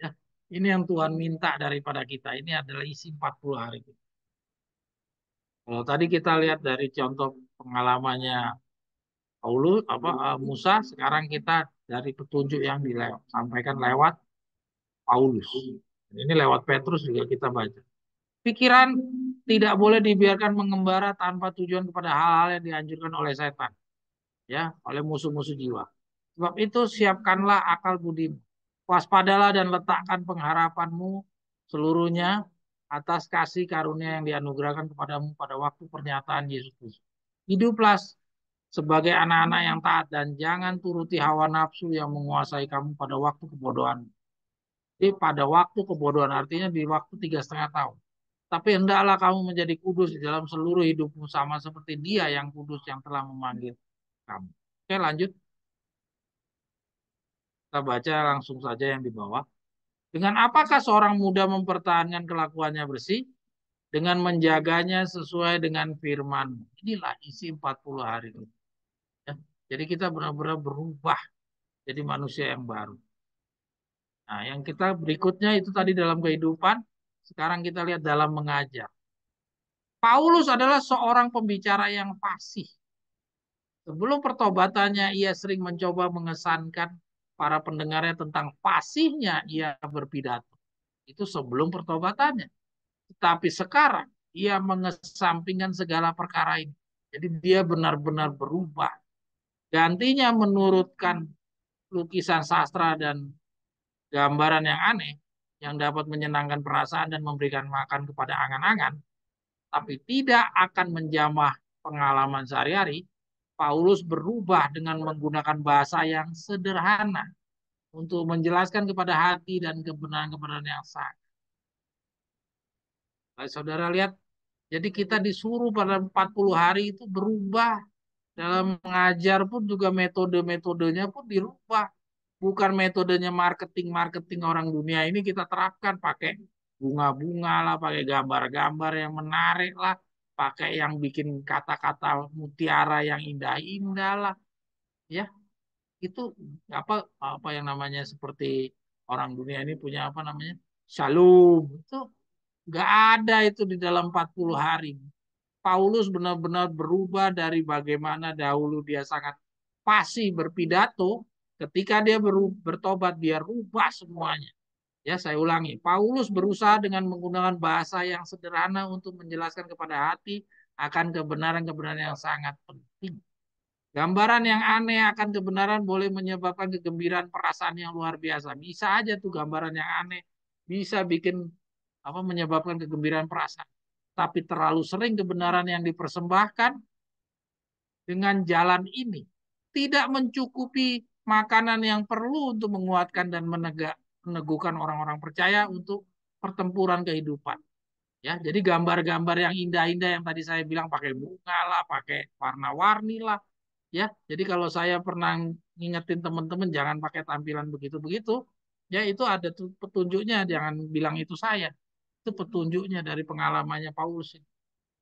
Ya, ini yang Tuhan minta daripada kita. Ini adalah isi 40 hari. Kalau tadi kita lihat dari contoh pengalamannya Paulus, Musa, sekarang kita dari petunjuk yang disampaikan lewat Paulus. Ini lewat Petrus juga kita baca. Pikiran tidak boleh dibiarkan mengembara tanpa tujuan kepada hal-hal yang dianjurkan oleh setan, ya, oleh musuh-musuh jiwa. Sebab itu siapkanlah akal budimu. Waspadalah dan letakkan pengharapanmu seluruhnya atas kasih karunia yang dianugerahkan kepadamu pada waktu pernyataan Yesus Kristus. Hiduplah sebagai anak-anak yang taat dan jangan turuti hawa nafsu yang menguasai kamu pada waktu kebodohan. Jadi pada waktu kebodohan artinya di waktu 3,5 tahun. Tapi hendaklah kamu menjadi kudus di dalam seluruh hidupmu sama seperti Dia yang kudus yang telah memanggil kamu. Oke, lanjut. Kita baca langsung saja yang di bawah. Dengan apakah seorang muda mempertahankan kelakuannya bersih? Dengan menjaganya sesuai dengan firman. Inilah isi 40 hari. Ya. Jadi kita benar-benar berubah jadi manusia yang baru. Nah, yang kita berikutnya itu tadi dalam kehidupan, sekarang kita lihat dalam mengajar. Paulus adalah seorang pembicara yang fasih. Sebelum pertobatannya, ia sering mencoba mengesankan para pendengarnya tentang fasihnya ia berpidato. Itu sebelum pertobatannya. Tetapi sekarang, ia mengesampingkan segala perkara ini. Jadi dia benar-benar berubah. Gantinya menurutkan lukisan sastra dan gambaran yang aneh, yang dapat menyenangkan perasaan dan memberikan makan kepada angan-angan, tapi tidak akan menjamah pengalaman sehari-hari. Paulus berubah dengan menggunakan bahasa yang sederhana untuk menjelaskan kepada hati dan kebenaran-kebenaran yang sah. Baik, saudara lihat, jadi kita disuruh pada 40 hari itu berubah. Dalam mengajar pun juga metode-metodenya pun dirubah. Bukan metodenya marketing-marketing orang dunia ini kita terapkan pakai bunga-bunga lah, pakai gambar-gambar yang menarik lah, pakai yang bikin kata-kata mutiara yang indah-indah lah, ya. Itu apa apa yang namanya seperti orang dunia ini punya apa namanya? Shalom. Itu nggak ada itu di dalam 40 hari. Paulus benar-benar berubah dari bagaimana dahulu dia sangat fasih berpidato, ketika dia bertobat dia rubah semuanya. Ya, saya ulangi. Paulus berusaha dengan menggunakan bahasa yang sederhana untuk menjelaskan kepada hati akan kebenaran-kebenaran yang sangat penting. Gambaran yang aneh akan kebenaran boleh menyebabkan kegembiraan perasaan yang luar biasa. Bisa aja tuh gambaran yang aneh bisa bikin apa menyebabkan kegembiraan perasaan. Tapi terlalu sering kebenaran yang dipersembahkan dengan jalan ini tidak mencukupi makanan yang perlu untuk menguatkan dan meneguhkan orang-orang percaya untuk pertempuran kehidupan. Ya, jadi gambar-gambar yang indah-indah yang tadi saya bilang pakai bunga lah, pakai warna-warni lah, ya. Jadi kalau saya pernah ngingetin teman-teman jangan pakai tampilan begitu-begitu, ya itu ada petunjuknya, jangan bilang itu saya. Itu petunjuknya dari pengalamannya Paulus.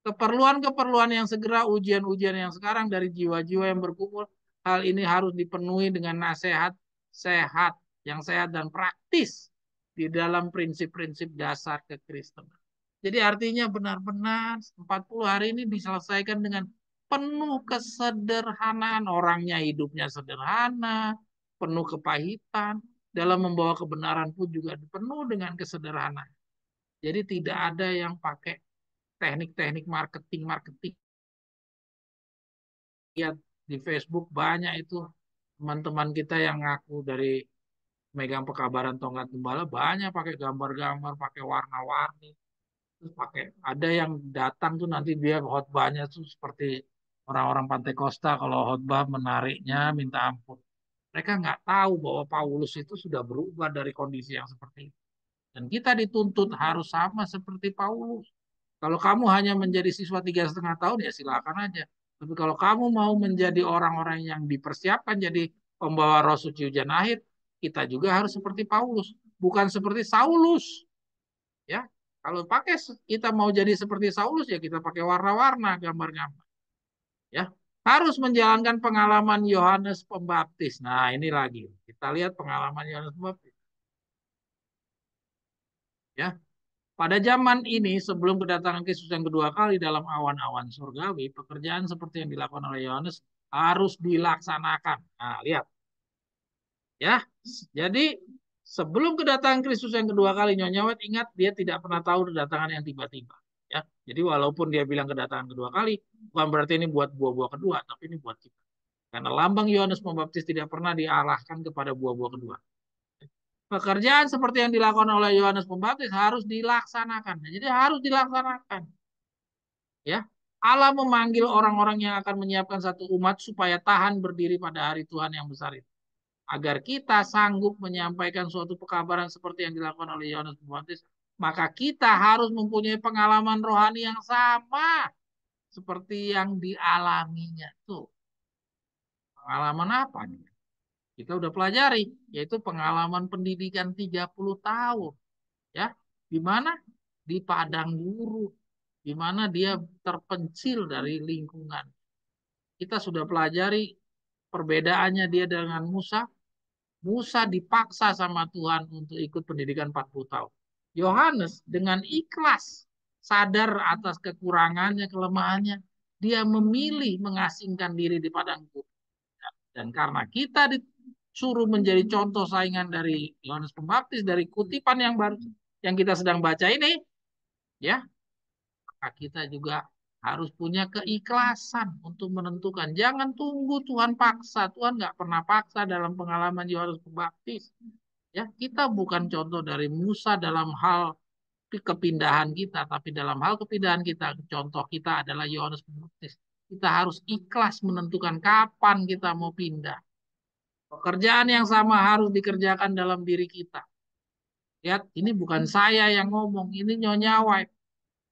Keperluan-keperluan yang segera, ujian-ujian yang sekarang dari jiwa-jiwa yang berkumpul, hal ini harus dipenuhi dengan nasihat sehat, yang sehat dan praktis di dalam prinsip-prinsip dasar kekristenan. Jadi artinya benar-benar 40 hari ini diselesaikan dengan penuh kesederhanaan. Orangnya hidupnya sederhana, penuh kepahitan. Dalam membawa kebenaran pun juga penuh dengan kesederhanaan. Jadi tidak ada yang pakai teknik-teknik marketing-marketing. Lihat di Facebook banyak itu teman-teman kita yang ngaku dari megang pekabaran tongkat gembala banyak pakai gambar-gambar, pakai warna-warni. Terus pakai ada yang datang tuh nanti dia khotbahnya tuh seperti orang-orang Pantai Costa kalau khotbah menariknya minta ampun. Mereka nggak tahu bahwa Paulus itu sudah berubah dari kondisi yang seperti itu. Dan kita dituntut harus sama seperti Paulus. Kalau kamu hanya menjadi siswa 3,5 tahun ya silakan aja. Tapi kalau kamu mau menjadi orang-orang yang dipersiapkan jadi pembawa roh suci hujan akhir, kita juga harus seperti Paulus, bukan seperti Saulus. Ya, kalau pakai kita mau jadi seperti Saulus ya kita pakai warna-warna gambar-gambar. Ya, harus menjalankan pengalaman Yohanes Pembaptis. Nah ini lagi kita lihat pengalaman Yohanes Pembaptis. Ya, pada zaman ini, sebelum kedatangan Kristus yang kedua kali dalam awan-awan surgawi, pekerjaan seperti yang dilakukan oleh Yohanes harus dilaksanakan. Nah, lihat. Ya, jadi sebelum kedatangan Kristus yang kedua kali, Nyonya Wet ingat dia tidak pernah tahu kedatangan yang tiba-tiba. Ya, jadi walaupun dia bilang kedatangan kedua kali, bukan berarti ini buat buah-buah kedua, tapi ini buat kita. Karena lambang Yohanes Pembaptis tidak pernah diarahkan kepada buah-buah kedua. Pekerjaan seperti yang dilakukan oleh Yohanes Pembaptis harus dilaksanakan. Jadi harus dilaksanakan. Ya, Allah memanggil orang-orang yang akan menyiapkan satu umat supaya tahan berdiri pada hari Tuhan yang besar itu. Agar kita sanggup menyampaikan suatu pekabaran seperti yang dilakukan oleh Yohanes Pembaptis, maka kita harus mempunyai pengalaman rohani yang sama seperti yang dialaminya. Tuh, pengalaman apa nih? Kita udah pelajari, yaitu pengalaman pendidikan 30 tahun. Ya, di mana? Di padang gurun, di mana dia terpencil dari lingkungan. Kita sudah pelajari perbedaannya dia dengan Musa, Musa dipaksa sama Tuhan untuk ikut pendidikan 40 tahun. Yohanes dengan ikhlas sadar atas kekurangannya, kelemahannya, dia memilih mengasingkan diri di padang gurun. Dan karena kita disuruh menjadi contoh saingan dari Yohanes Pembaptis dari kutipan yang baru yang kita sedang baca ini, ya, maka kita juga harus punya keikhlasan untuk menentukan. Jangan tunggu Tuhan paksa. Tuhan nggak pernah paksa dalam pengalaman Yohanes Pembaptis. Ya, kita bukan contoh dari Musa dalam hal kepindahan kita, tapi dalam hal kepindahan kita, contoh kita adalah Yohanes Pembaptis. Kita harus ikhlas menentukan kapan kita mau pindah. Pekerjaan yang sama harus dikerjakan dalam diri kita. Lihat, ini bukan saya yang ngomong, ini Nyonya White.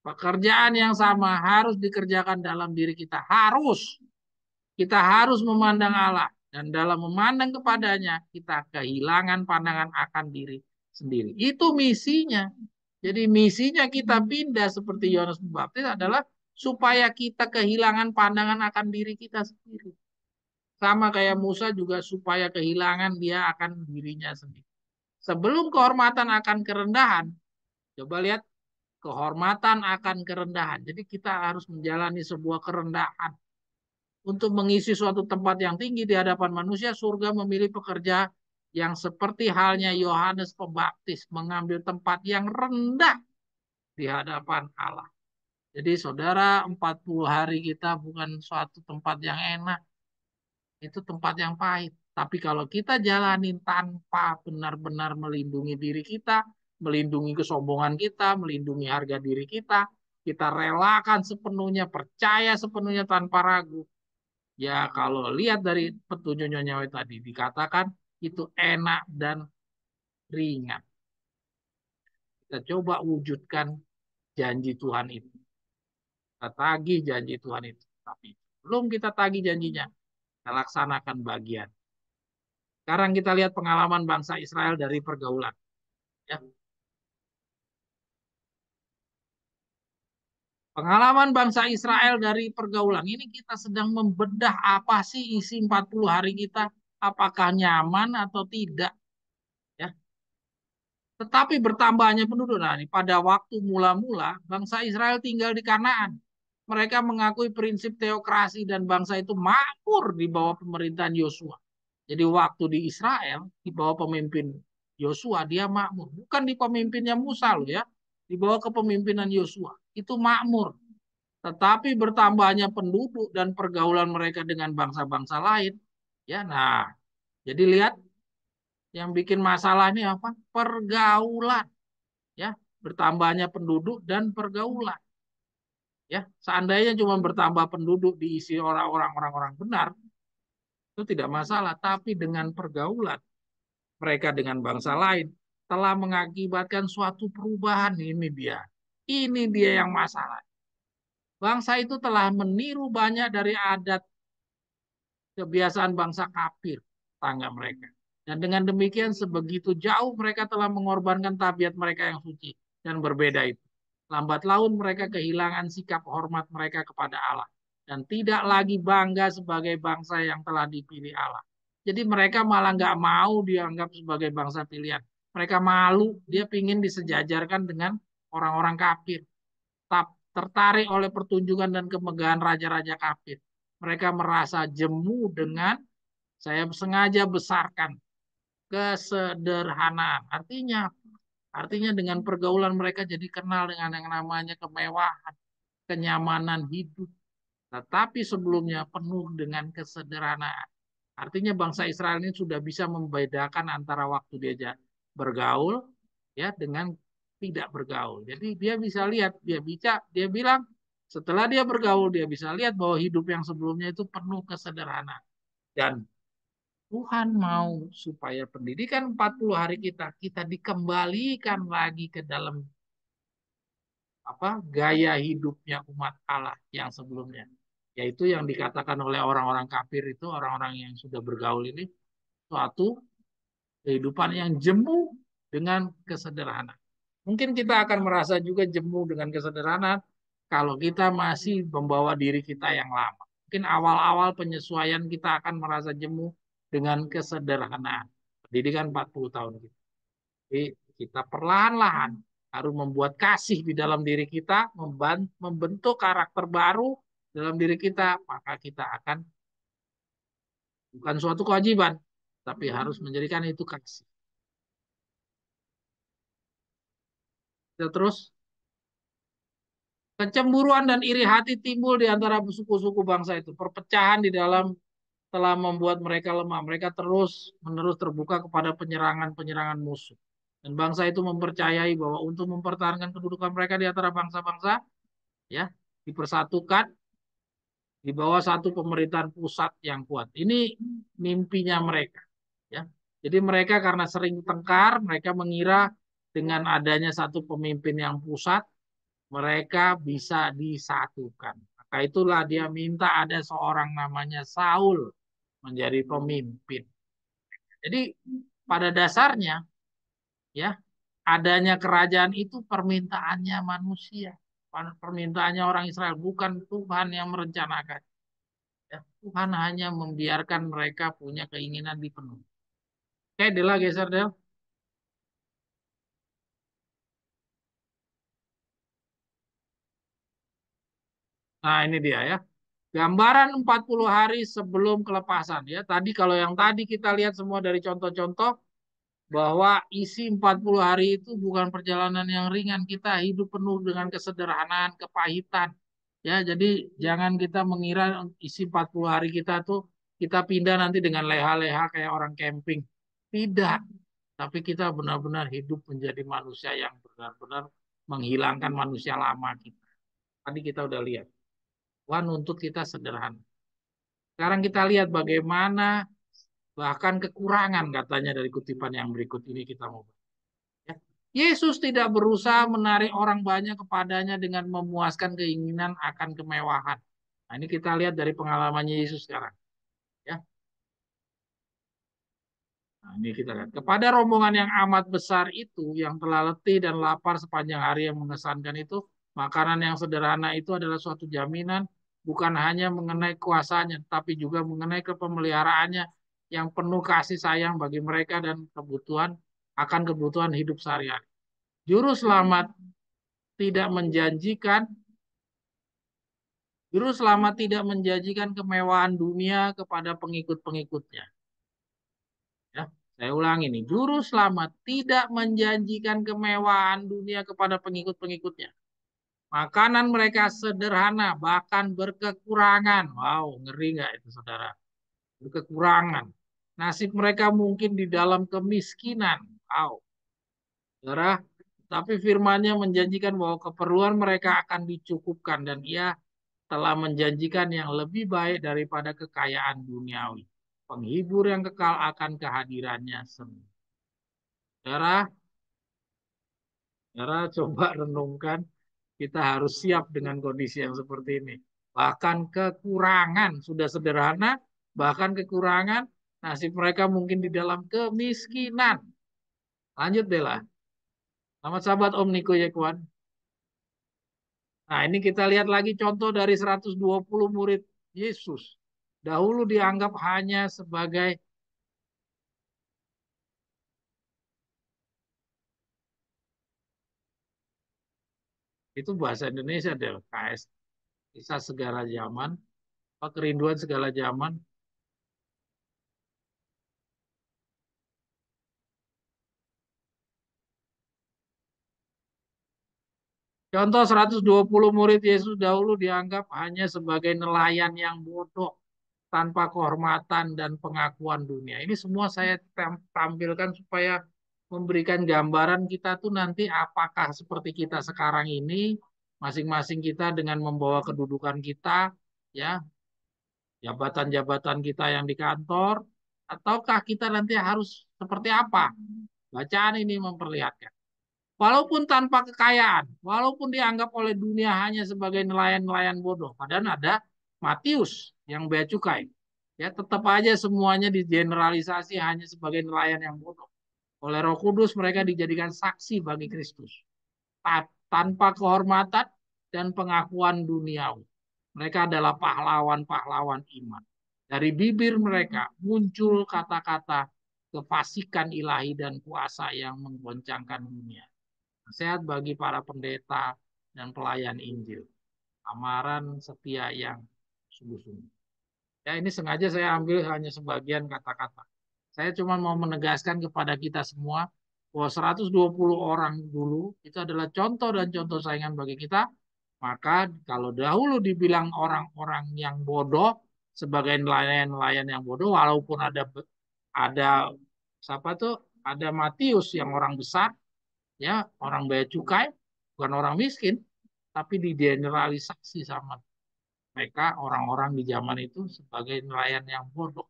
Pekerjaan yang sama harus dikerjakan dalam diri kita. Harus. Kita harus memandang Allah. Dan dalam memandang kepadanya, kita kehilangan pandangan akan diri sendiri. Itu misinya. Jadi misinya kita pindah seperti Yohanes Pembaptis adalah supaya kita kehilangan pandangan akan diri kita sendiri. Sama kayak Musa juga supaya kehilangan dia akan dirinya sendiri. Sebelum kehormatan akan kerendahan, coba lihat kehormatan akan kerendahan. Jadi kita harus menjalani sebuah kerendahan. Untuk mengisi suatu tempat yang tinggi di hadapan manusia, surga memilih pekerja yang seperti halnya Yohanes Pembaptis, mengambil tempat yang rendah di hadapan Allah. Jadi saudara, 40 hari kita bukan suatu tempat yang enak, itu tempat yang pahit. Tapi kalau kita jalanin tanpa benar-benar melindungi diri kita, melindungi kesombongan kita, melindungi harga diri kita relakan sepenuhnya, percaya sepenuhnya tanpa ragu. Ya kalau lihat dari petunjuk Nyonya tadi, dikatakan itu enak dan ringan. Kita coba wujudkan janji Tuhan itu. Kita tagih janji Tuhan itu. Tapi belum kita tagih janjinya, kita laksanakan bagian. Sekarang kita lihat pengalaman bangsa Israel dari pergaulan. Ya. Pengalaman bangsa Israel dari pergaulan. Ini kita sedang membedah apa sih isi 40 hari kita. Apakah nyaman atau tidak. Ya. Tetapi bertambahnya penduduk. Nah, ini pada waktu mula-mula bangsa Israel tinggal di Kanaan. Mereka mengakui prinsip teokrasi dan bangsa itu makmur di bawah pemerintahan Yosua. Jadi waktu di Israel, di bawah pemimpin Yosua, dia makmur. Bukan di pemimpinnya Musa loh ya. Di bawah kepemimpinan Yosua. Itu makmur. Tetapi bertambahnya penduduk dan pergaulan mereka dengan bangsa-bangsa lain. Ya, nah, jadi lihat yang bikin masalah ini apa? Pergaulan. Ya, bertambahnya penduduk dan pergaulan. Ya, seandainya cuma bertambah penduduk diisi orang-orang benar, itu tidak masalah. Tapi dengan pergaulan mereka dengan bangsa lain telah mengakibatkan suatu perubahan. Ini dia yang masalah. Bangsa itu telah meniru banyak dari adat kebiasaan bangsa kafir tangga mereka. Dan dengan demikian sebegitu jauh mereka telah mengorbankan tabiat mereka yang suci dan berbeda itu. Lambat laun mereka kehilangan sikap hormat mereka kepada Allah dan tidak lagi bangga sebagai bangsa yang telah dipilih Allah. Jadi mereka malah nggak mau dianggap sebagai bangsa pilihan. Mereka malu, dia ingin disejajarkan dengan orang-orang kafir. Tertarik oleh pertunjukan dan kemegahan raja-raja kafir. Mereka merasa jemu dengan saya sengaja besarkan kesederhanaan. Artinya dengan pergaulan mereka jadi kenal dengan yang namanya kemewahan, kenyamanan hidup. Tetapi sebelumnya penuh dengan kesederhanaan. Artinya bangsa Israel ini sudah bisa membedakan antara waktu dia bergaul ya dengan tidak bergaul. Jadi dia bisa lihat, dia bilang setelah dia bergaul dia bisa lihat bahwa hidup yang sebelumnya itu penuh kesederhanaan. Dan Tuhan mau supaya pendidikan 40 hari kita dikembalikan lagi ke dalam gaya hidupnya umat Allah yang sebelumnya. Yaitu yang dikatakan oleh orang-orang kafir itu, orang-orang yang sudah bergaul ini, suatu kehidupan yang jemu dengan kesederhanaan. Mungkin kita akan merasa juga jemu dengan kesederhanaan kalau kita masih membawa diri kita yang lama. Mungkin awal-awal penyesuaian kita akan merasa jemu dengan kesederhanaan. Didikan 40 tahun gitu. Jadi kita perlahan-lahan harus membuat kasih di dalam diri kita, membentuk karakter baru dalam diri kita, maka kita akan bukan suatu kewajiban, tapi harus menjadikan itu kasih. Terus kecemburuan dan iri hati timbul di antara suku-suku bangsa itu. Perpecahan di dalam telah membuat mereka lemah. Mereka terus-menerus terbuka kepada penyerangan-penyerangan musuh. Dan bangsa itu mempercayai bahwa untuk mempertahankan kedudukan mereka di antara bangsa-bangsa, ya, dipersatukan di bawah satu pemerintahan pusat yang kuat. Ini mimpinya mereka, ya. Jadi mereka karena sering tengkar, mereka mengira dengan adanya satu pemimpin yang pusat, mereka bisa disatukan. Maka itulah dia minta ada seorang namanya Saul menjadi pemimpin. Jadi pada dasarnya, ya, adanya kerajaan itu permintaannya manusia, permintaannya orang Israel, bukan Tuhan yang merencanakan. Ya, Tuhan hanya membiarkan mereka punya keinginan dipenuhi. Oke, Dela geser Del. Nah, ini dia ya. Gambaran 40 hari sebelum kelepasan ya. Tadi kalau yang tadi kita lihat semua dari contoh-contoh bahwa isi 40 hari itu bukan perjalanan yang ringan. Kita hidup penuh dengan kesederhanaan, kepahitan. Ya, jadi jangan kita mengira isi 40 hari kita tuh kita pindah nanti dengan leha-leha kayak orang camping. Tidak. Tapi kita benar-benar hidup menjadi manusia yang benar-benar menghilangkan manusia lama kita. Tadi kita udah lihat. Tuhan untuk kita sederhana. Sekarang kita lihat bagaimana bahkan kekurangan katanya dari kutipan yang berikut ini kita mau bahas. Ya. Yesus tidak berusaha menarik orang banyak kepadanya dengan memuaskan keinginan akan kemewahan. Nah, ini kita lihat dari pengalamannya Yesus sekarang. Ya. Nah, ini kita lihat. Kepada rombongan yang amat besar itu, yang telah letih dan lapar sepanjang hari yang mengesankan itu, makanan yang sederhana itu adalah suatu jaminan bukan hanya mengenai kuasanya, tapi juga mengenai kepemeliharaannya yang penuh kasih sayang bagi mereka dan kebutuhan hidup sehari-hari. Juru selamat tidak menjanjikan Juru selamat tidak menjanjikan kemewahan dunia kepada pengikut-pengikutnya. Ya, saya ulangi nih, juru selamat tidak menjanjikan kemewahan dunia kepada pengikut-pengikutnya. Makanan mereka sederhana, bahkan berkekurangan. Wow, ngeri nggak itu saudara? Berkekurangan. Nasib mereka mungkin di dalam kemiskinan. Wow, saudara. Tapi firman-Nya menjanjikan bahwa keperluan mereka akan dicukupkan dan ia telah menjanjikan yang lebih baik daripada kekayaan duniawi. Penghibur yang kekal akan kehadirannya sendiri. Saudara, saudara coba renungkan, kita harus siap dengan kondisi yang seperti ini. Bahkan kekurangan, sudah sederhana, bahkan kekurangan, nasib mereka mungkin di dalam kemiskinan. Lanjut deh lah. Selamat sahabat Om Niko Yekuan. Nah, ini kita lihat lagi contoh dari 120 murid Yesus. Dahulu dianggap hanya sebagai, itu bahasa Indonesia deh, KS, kisah segala zaman, kerinduan segala zaman. Contoh 120 murid Yesus dahulu dianggap hanya sebagai nelayan yang bodoh tanpa kehormatan dan pengakuan dunia. Ini semua saya tampilkan supaya memberikan gambaran kita tuh nanti apakah seperti kita sekarang ini, masing-masing kita dengan membawa kedudukan kita, ya, jabatan-jabatan kita yang di kantor, ataukah kita nanti harus seperti apa? Bacaan ini memperlihatkan. Walaupun tanpa kekayaan, walaupun dianggap oleh dunia hanya sebagai nelayan-nelayan bodoh, padahal ada Matius yang bea cukai. Ya, tetap aja semuanya digeneralisasi hanya sebagai nelayan yang bodoh. Oleh Roh Kudus mereka dijadikan saksi bagi Kristus. Tanpa kehormatan dan pengakuan duniawi. Mereka adalah pahlawan-pahlawan iman. Dari bibir mereka muncul kata-kata kefasikan ilahi dan kuasa yang menggoncangkan dunia. Nasihat bagi para pendeta dan pelayan Injil. Amaran setia yang sungguh-sungguh. Ya, ini sengaja saya ambil hanya sebagian kata-kata. Saya cuma mau menegaskan kepada kita semua bahwa 120 orang dulu itu adalah contoh dan contoh saingan bagi kita. Maka kalau dahulu dibilang orang-orang yang bodoh sebagai nelayan-nelayan yang bodoh, walaupun ada siapa tuh, ada Matius yang orang besar, ya orang bea cukai, bukan orang miskin, tapi digeneralisasi sama mereka orang-orang di zaman itu sebagai nelayan yang bodoh.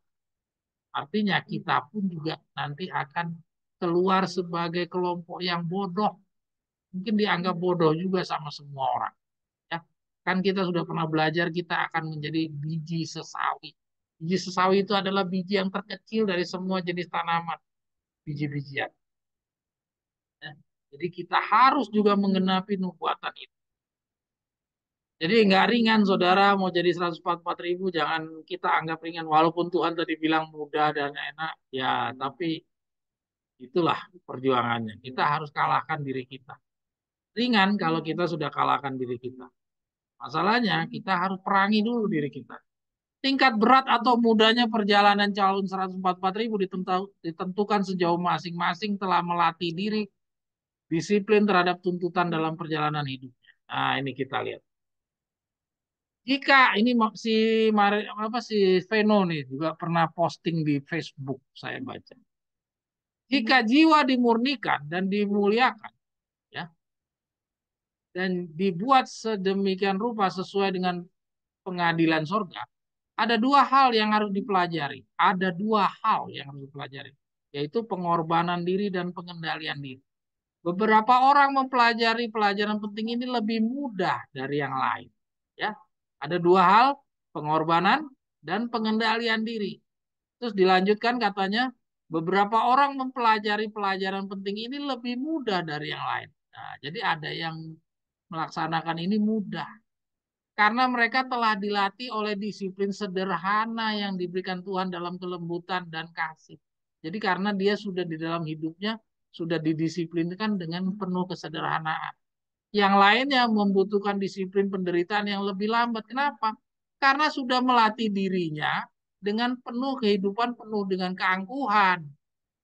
Artinya kita pun juga nanti akan keluar sebagai kelompok yang bodoh. Mungkin dianggap bodoh juga sama semua orang. Ya, kan kita sudah pernah belajar kita akan menjadi biji sesawi. Biji sesawi itu adalah biji yang terkecil dari semua jenis tanaman, biji-bijian. Ya. Jadi kita harus juga mengenapi nubuatan itu. Jadi nggak ringan, saudara, mau jadi 144.000, jangan kita anggap ringan. Walaupun Tuhan tadi bilang mudah dan enak, ya, tapi itulah perjuangannya. Kita harus kalahkan diri kita. Ringan kalau kita sudah kalahkan diri kita. Masalahnya kita harus perangi dulu diri kita. Tingkat berat atau mudahnya perjalanan calon 144.000 ditentukan sejauh masing-masing telah melatih diri disiplin terhadap tuntutan dalam perjalanan hidupnya. Nah, ini kita lihat. Jika ini si apa si Veno nih juga pernah posting di Facebook, saya baca. Jika jiwa dimurnikan dan dimuliakan, ya, dan dibuat sedemikian rupa sesuai dengan pengadilan sorga, ada dua hal yang harus dipelajari. Ada dua hal yang harus dipelajari, yaitu pengorbanan diri dan pengendalian diri. Beberapa orang mempelajari pelajaran penting ini lebih mudah dari yang lain. Ya, ada dua hal, pengorbanan dan pengendalian diri. Terus dilanjutkan katanya, beberapa orang mempelajari pelajaran penting ini lebih mudah dari yang lain. Nah, jadi ada yang melaksanakan ini mudah. Karena mereka telah dilatih oleh disiplin sederhana yang diberikan Tuhan dalam kelembutan dan kasih. Jadi karena dia sudah di dalam hidupnya, sudah didisiplinkan dengan penuh kesederhanaan. Yang lainnya membutuhkan disiplin penderitaan yang lebih lambat. Kenapa? Karena sudah melatih dirinya dengan penuh kehidupan, penuh dengan keangkuhan.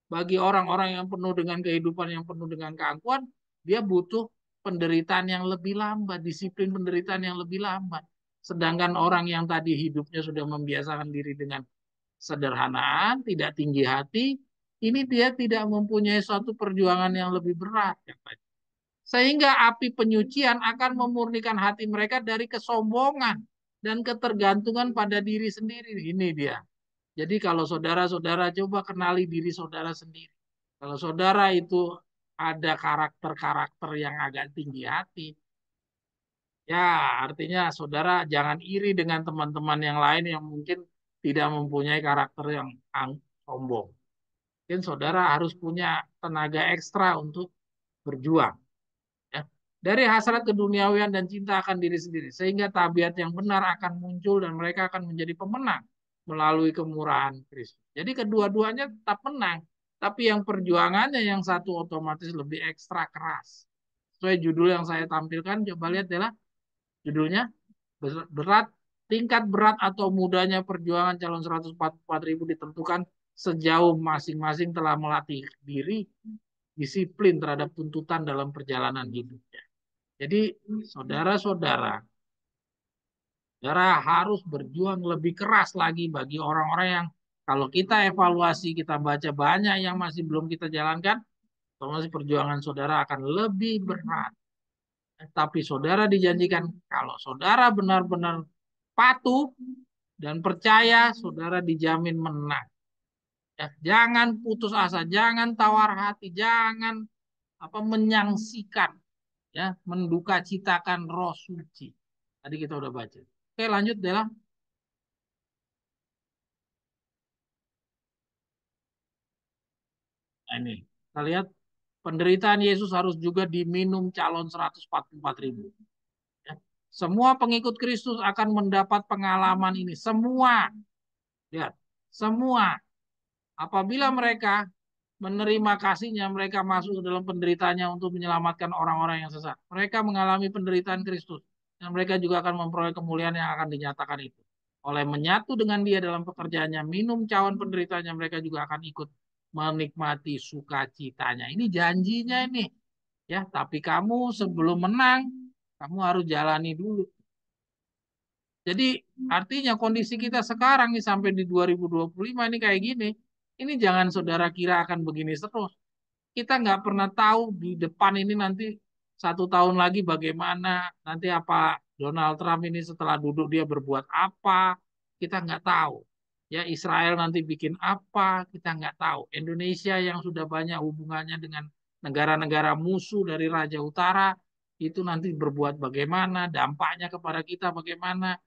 Bagi orang-orang yang penuh dengan kehidupan yang penuh dengan keangkuhan, dia butuh penderitaan yang lebih lambat, disiplin penderitaan yang lebih lambat. Sedangkan orang yang tadi hidupnya sudah membiasakan diri dengan sederhanaan, tidak tinggi hati, ini dia tidak mempunyai suatu perjuangan yang lebih berat. Sehingga api penyucian akan memurnikan hati mereka dari kesombongan dan ketergantungan pada diri sendiri. Ini dia. Jadi kalau saudara-saudara coba kenali diri saudara sendiri. Kalau saudara itu ada karakter-karakter yang agak tinggi hati, ya artinya saudara jangan iri dengan teman-teman yang lain yang mungkin tidak mempunyai karakter yang sombong. Mungkin saudara harus punya tenaga ekstra untuk berjuang. Ya. Dari hasrat keduniawian dan cinta akan diri sendiri. Sehingga tabiat yang benar akan muncul dan mereka akan menjadi pemenang melalui kemurahan Kristus. Jadi kedua-duanya tetap menang. Tapi yang perjuangannya yang satu otomatis lebih ekstra keras. Sesuai judul yang saya tampilkan, coba lihat adalah judulnya berat, tingkat berat atau mudahnya perjuangan calon 144.000 ditentukan sejauh masing-masing telah melatih diri disiplin terhadap tuntutan dalam perjalanan hidupnya. Jadi saudara-saudara, saudara harus berjuang lebih keras lagi bagi orang-orang yang kalau kita evaluasi, kita baca banyak yang masih belum kita jalankan, otomatis perjuangan saudara akan lebih berat. Tapi saudara dijanjikan kalau saudara benar-benar patuh dan percaya, saudara dijamin menang. Ya, jangan putus asa, jangan tawar hati, jangan menyangsikan, ya, menduka citakan roh suci. Tadi kita udah baca. Oke, lanjut Dela. Nah, ini kita lihat penderitaan Yesus harus juga diminum calon 144.000. Ya. Semua pengikut Kristus akan mendapat pengalaman ini. Semua, lihat, semua. Apabila mereka menerima kasihnya, mereka masuk ke dalam penderitaannya untuk menyelamatkan orang-orang yang sesat. Mereka mengalami penderitaan Kristus. Dan mereka juga akan memperoleh kemuliaan yang akan dinyatakan itu. Oleh menyatu dengan dia dalam pekerjaannya, minum cawan penderitaannya, mereka juga akan ikut menikmati sukacitanya. Ini janjinya ini. Ya, tapi kamu sebelum menang, kamu harus jalani dulu. Jadi artinya kondisi kita sekarang nih sampai di 2025 ini kayak gini. Ini jangan saudara kira akan begini terus. Kita nggak pernah tahu di depan ini nanti 1 tahun lagi bagaimana, nanti apa Donald Trump ini setelah duduk dia berbuat apa, kita nggak tahu. Ya Israel nanti bikin apa, kita nggak tahu. Indonesia yang sudah banyak hubungannya dengan negara-negara musuh dari Raja Utara, itu nanti berbuat bagaimana, dampaknya kepada kita bagaimana,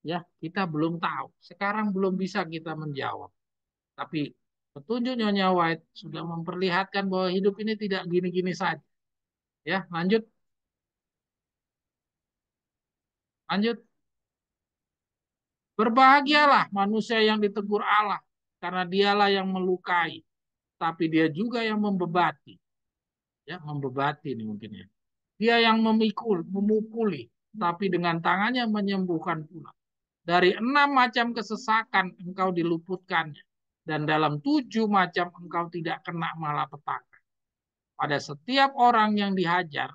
ya kita belum tahu. Sekarang belum bisa kita menjawab. Tapi petunjuk Nyonya White sudah memperlihatkan bahwa hidup ini tidak gini-gini saja. Ya, lanjut, lanjut. Berbahagialah manusia yang ditegur Allah, karena dialah yang melukai, tapi dia juga yang membebati. Ya, membebati ini mungkin ya. Dia yang memukuli, tapi dengan tangannya menyembuhkan pula. Dari 6 macam kesesakan engkau diluputkannya, dan dalam 7 macam engkau tidak kena malapetaka. Pada setiap orang yang dihajar,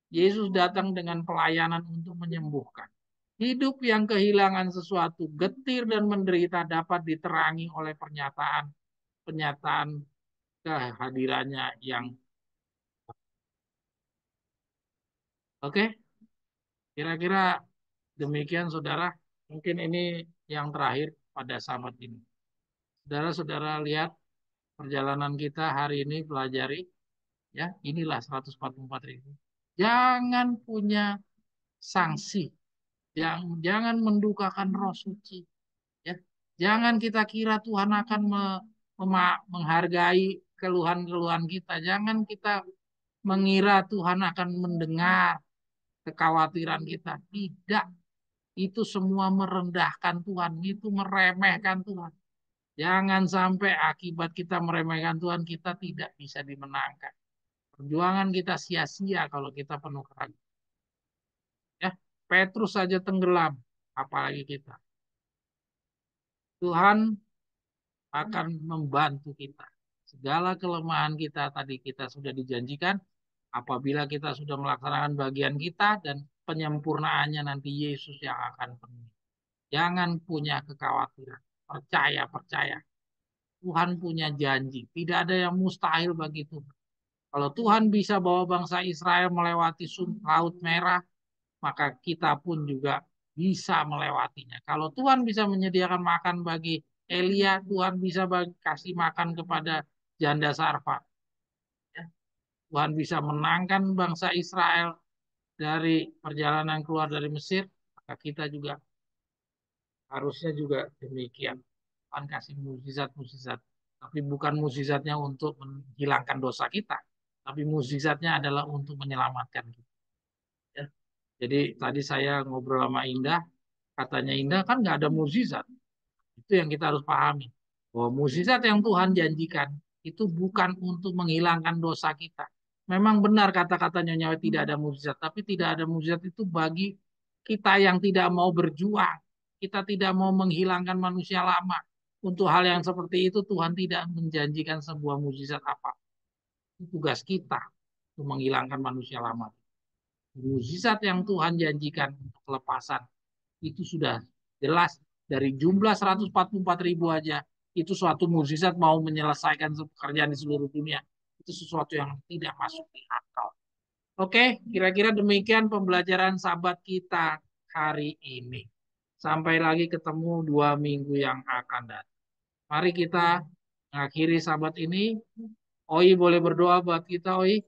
Yesus datang dengan pelayanan untuk menyembuhkan. Hidup yang kehilangan sesuatu, getir dan menderita dapat diterangi oleh pernyataan kehadirannya yang oke. Kira-kira demikian saudara. Mungkin ini yang terakhir pada sahabat ini. Saudara-saudara lihat perjalanan kita hari ini pelajari ya, inilah 144.000. Jangan punya sanksi, jangan mendukakan roh suci. Ya, jangan kita kira Tuhan akan menghargai keluhan-keluhan kita. Jangan kita mengira Tuhan akan mendengar kekhawatiran kita. Tidak, itu semua merendahkan Tuhan, itu meremehkan Tuhan. Jangan sampai akibat kita meremehkan Tuhan, kita tidak bisa dimenangkan. Perjuangan kita sia-sia kalau kita penuh keraguan. Ya, Petrus saja tenggelam, apalagi kita. Tuhan akan membantu kita. Segala kelemahan kita tadi kita sudah dijanjikan, apabila kita sudah melaksanakan bagian kita dan penyempurnaannya nanti Yesus yang akan penuhi. Jangan punya kekhawatiran. Percaya, percaya. Tuhan punya janji. Tidak ada yang mustahil bagi Tuhan. Kalau Tuhan bisa bawa bangsa Israel melewati Laut Merah, maka kita pun juga bisa melewatinya. Kalau Tuhan bisa menyediakan makan bagi Elia, Tuhan bisa kasih makan kepada janda Sarfat. Ya. Tuhan bisa menangkan bangsa Israel dari perjalanan keluar dari Mesir, maka kita juga harusnya juga demikian. Tuhan kasih mukjizat-mukjizat. Tapi bukan mukjizatnya untuk menghilangkan dosa kita, tapi mukjizatnya adalah untuk menyelamatkan kita. Ya. Jadi tadi saya ngobrol sama Indah, katanya Indah kan nggak ada mukjizat. Itu yang kita harus pahami. Bahwa mukjizat yang Tuhan janjikan itu bukan untuk menghilangkan dosa kita. Memang benar kata-katanya nyawa tidak ada mukjizat, tapi tidak ada mukjizat itu bagi kita yang tidak mau berjuang. Kita tidak mau menghilangkan manusia lama. Untuk hal yang seperti itu Tuhan tidak menjanjikan sebuah mukjizat apa. Itu tugas kita untuk menghilangkan manusia lama. Mukjizat yang Tuhan janjikan untuk kelepasan itu sudah jelas dari jumlah 144.000 aja itu suatu mukjizat mau menyelesaikan pekerjaan di seluruh dunia. Itu sesuatu yang tidak masuk di akal. Oke, kira-kira demikian pembelajaran sahabat kita hari ini. Sampai lagi ketemu 2 minggu yang akan datang. Mari kita mengakhiri sahabat ini. Oi boleh berdoa buat kita, Oi.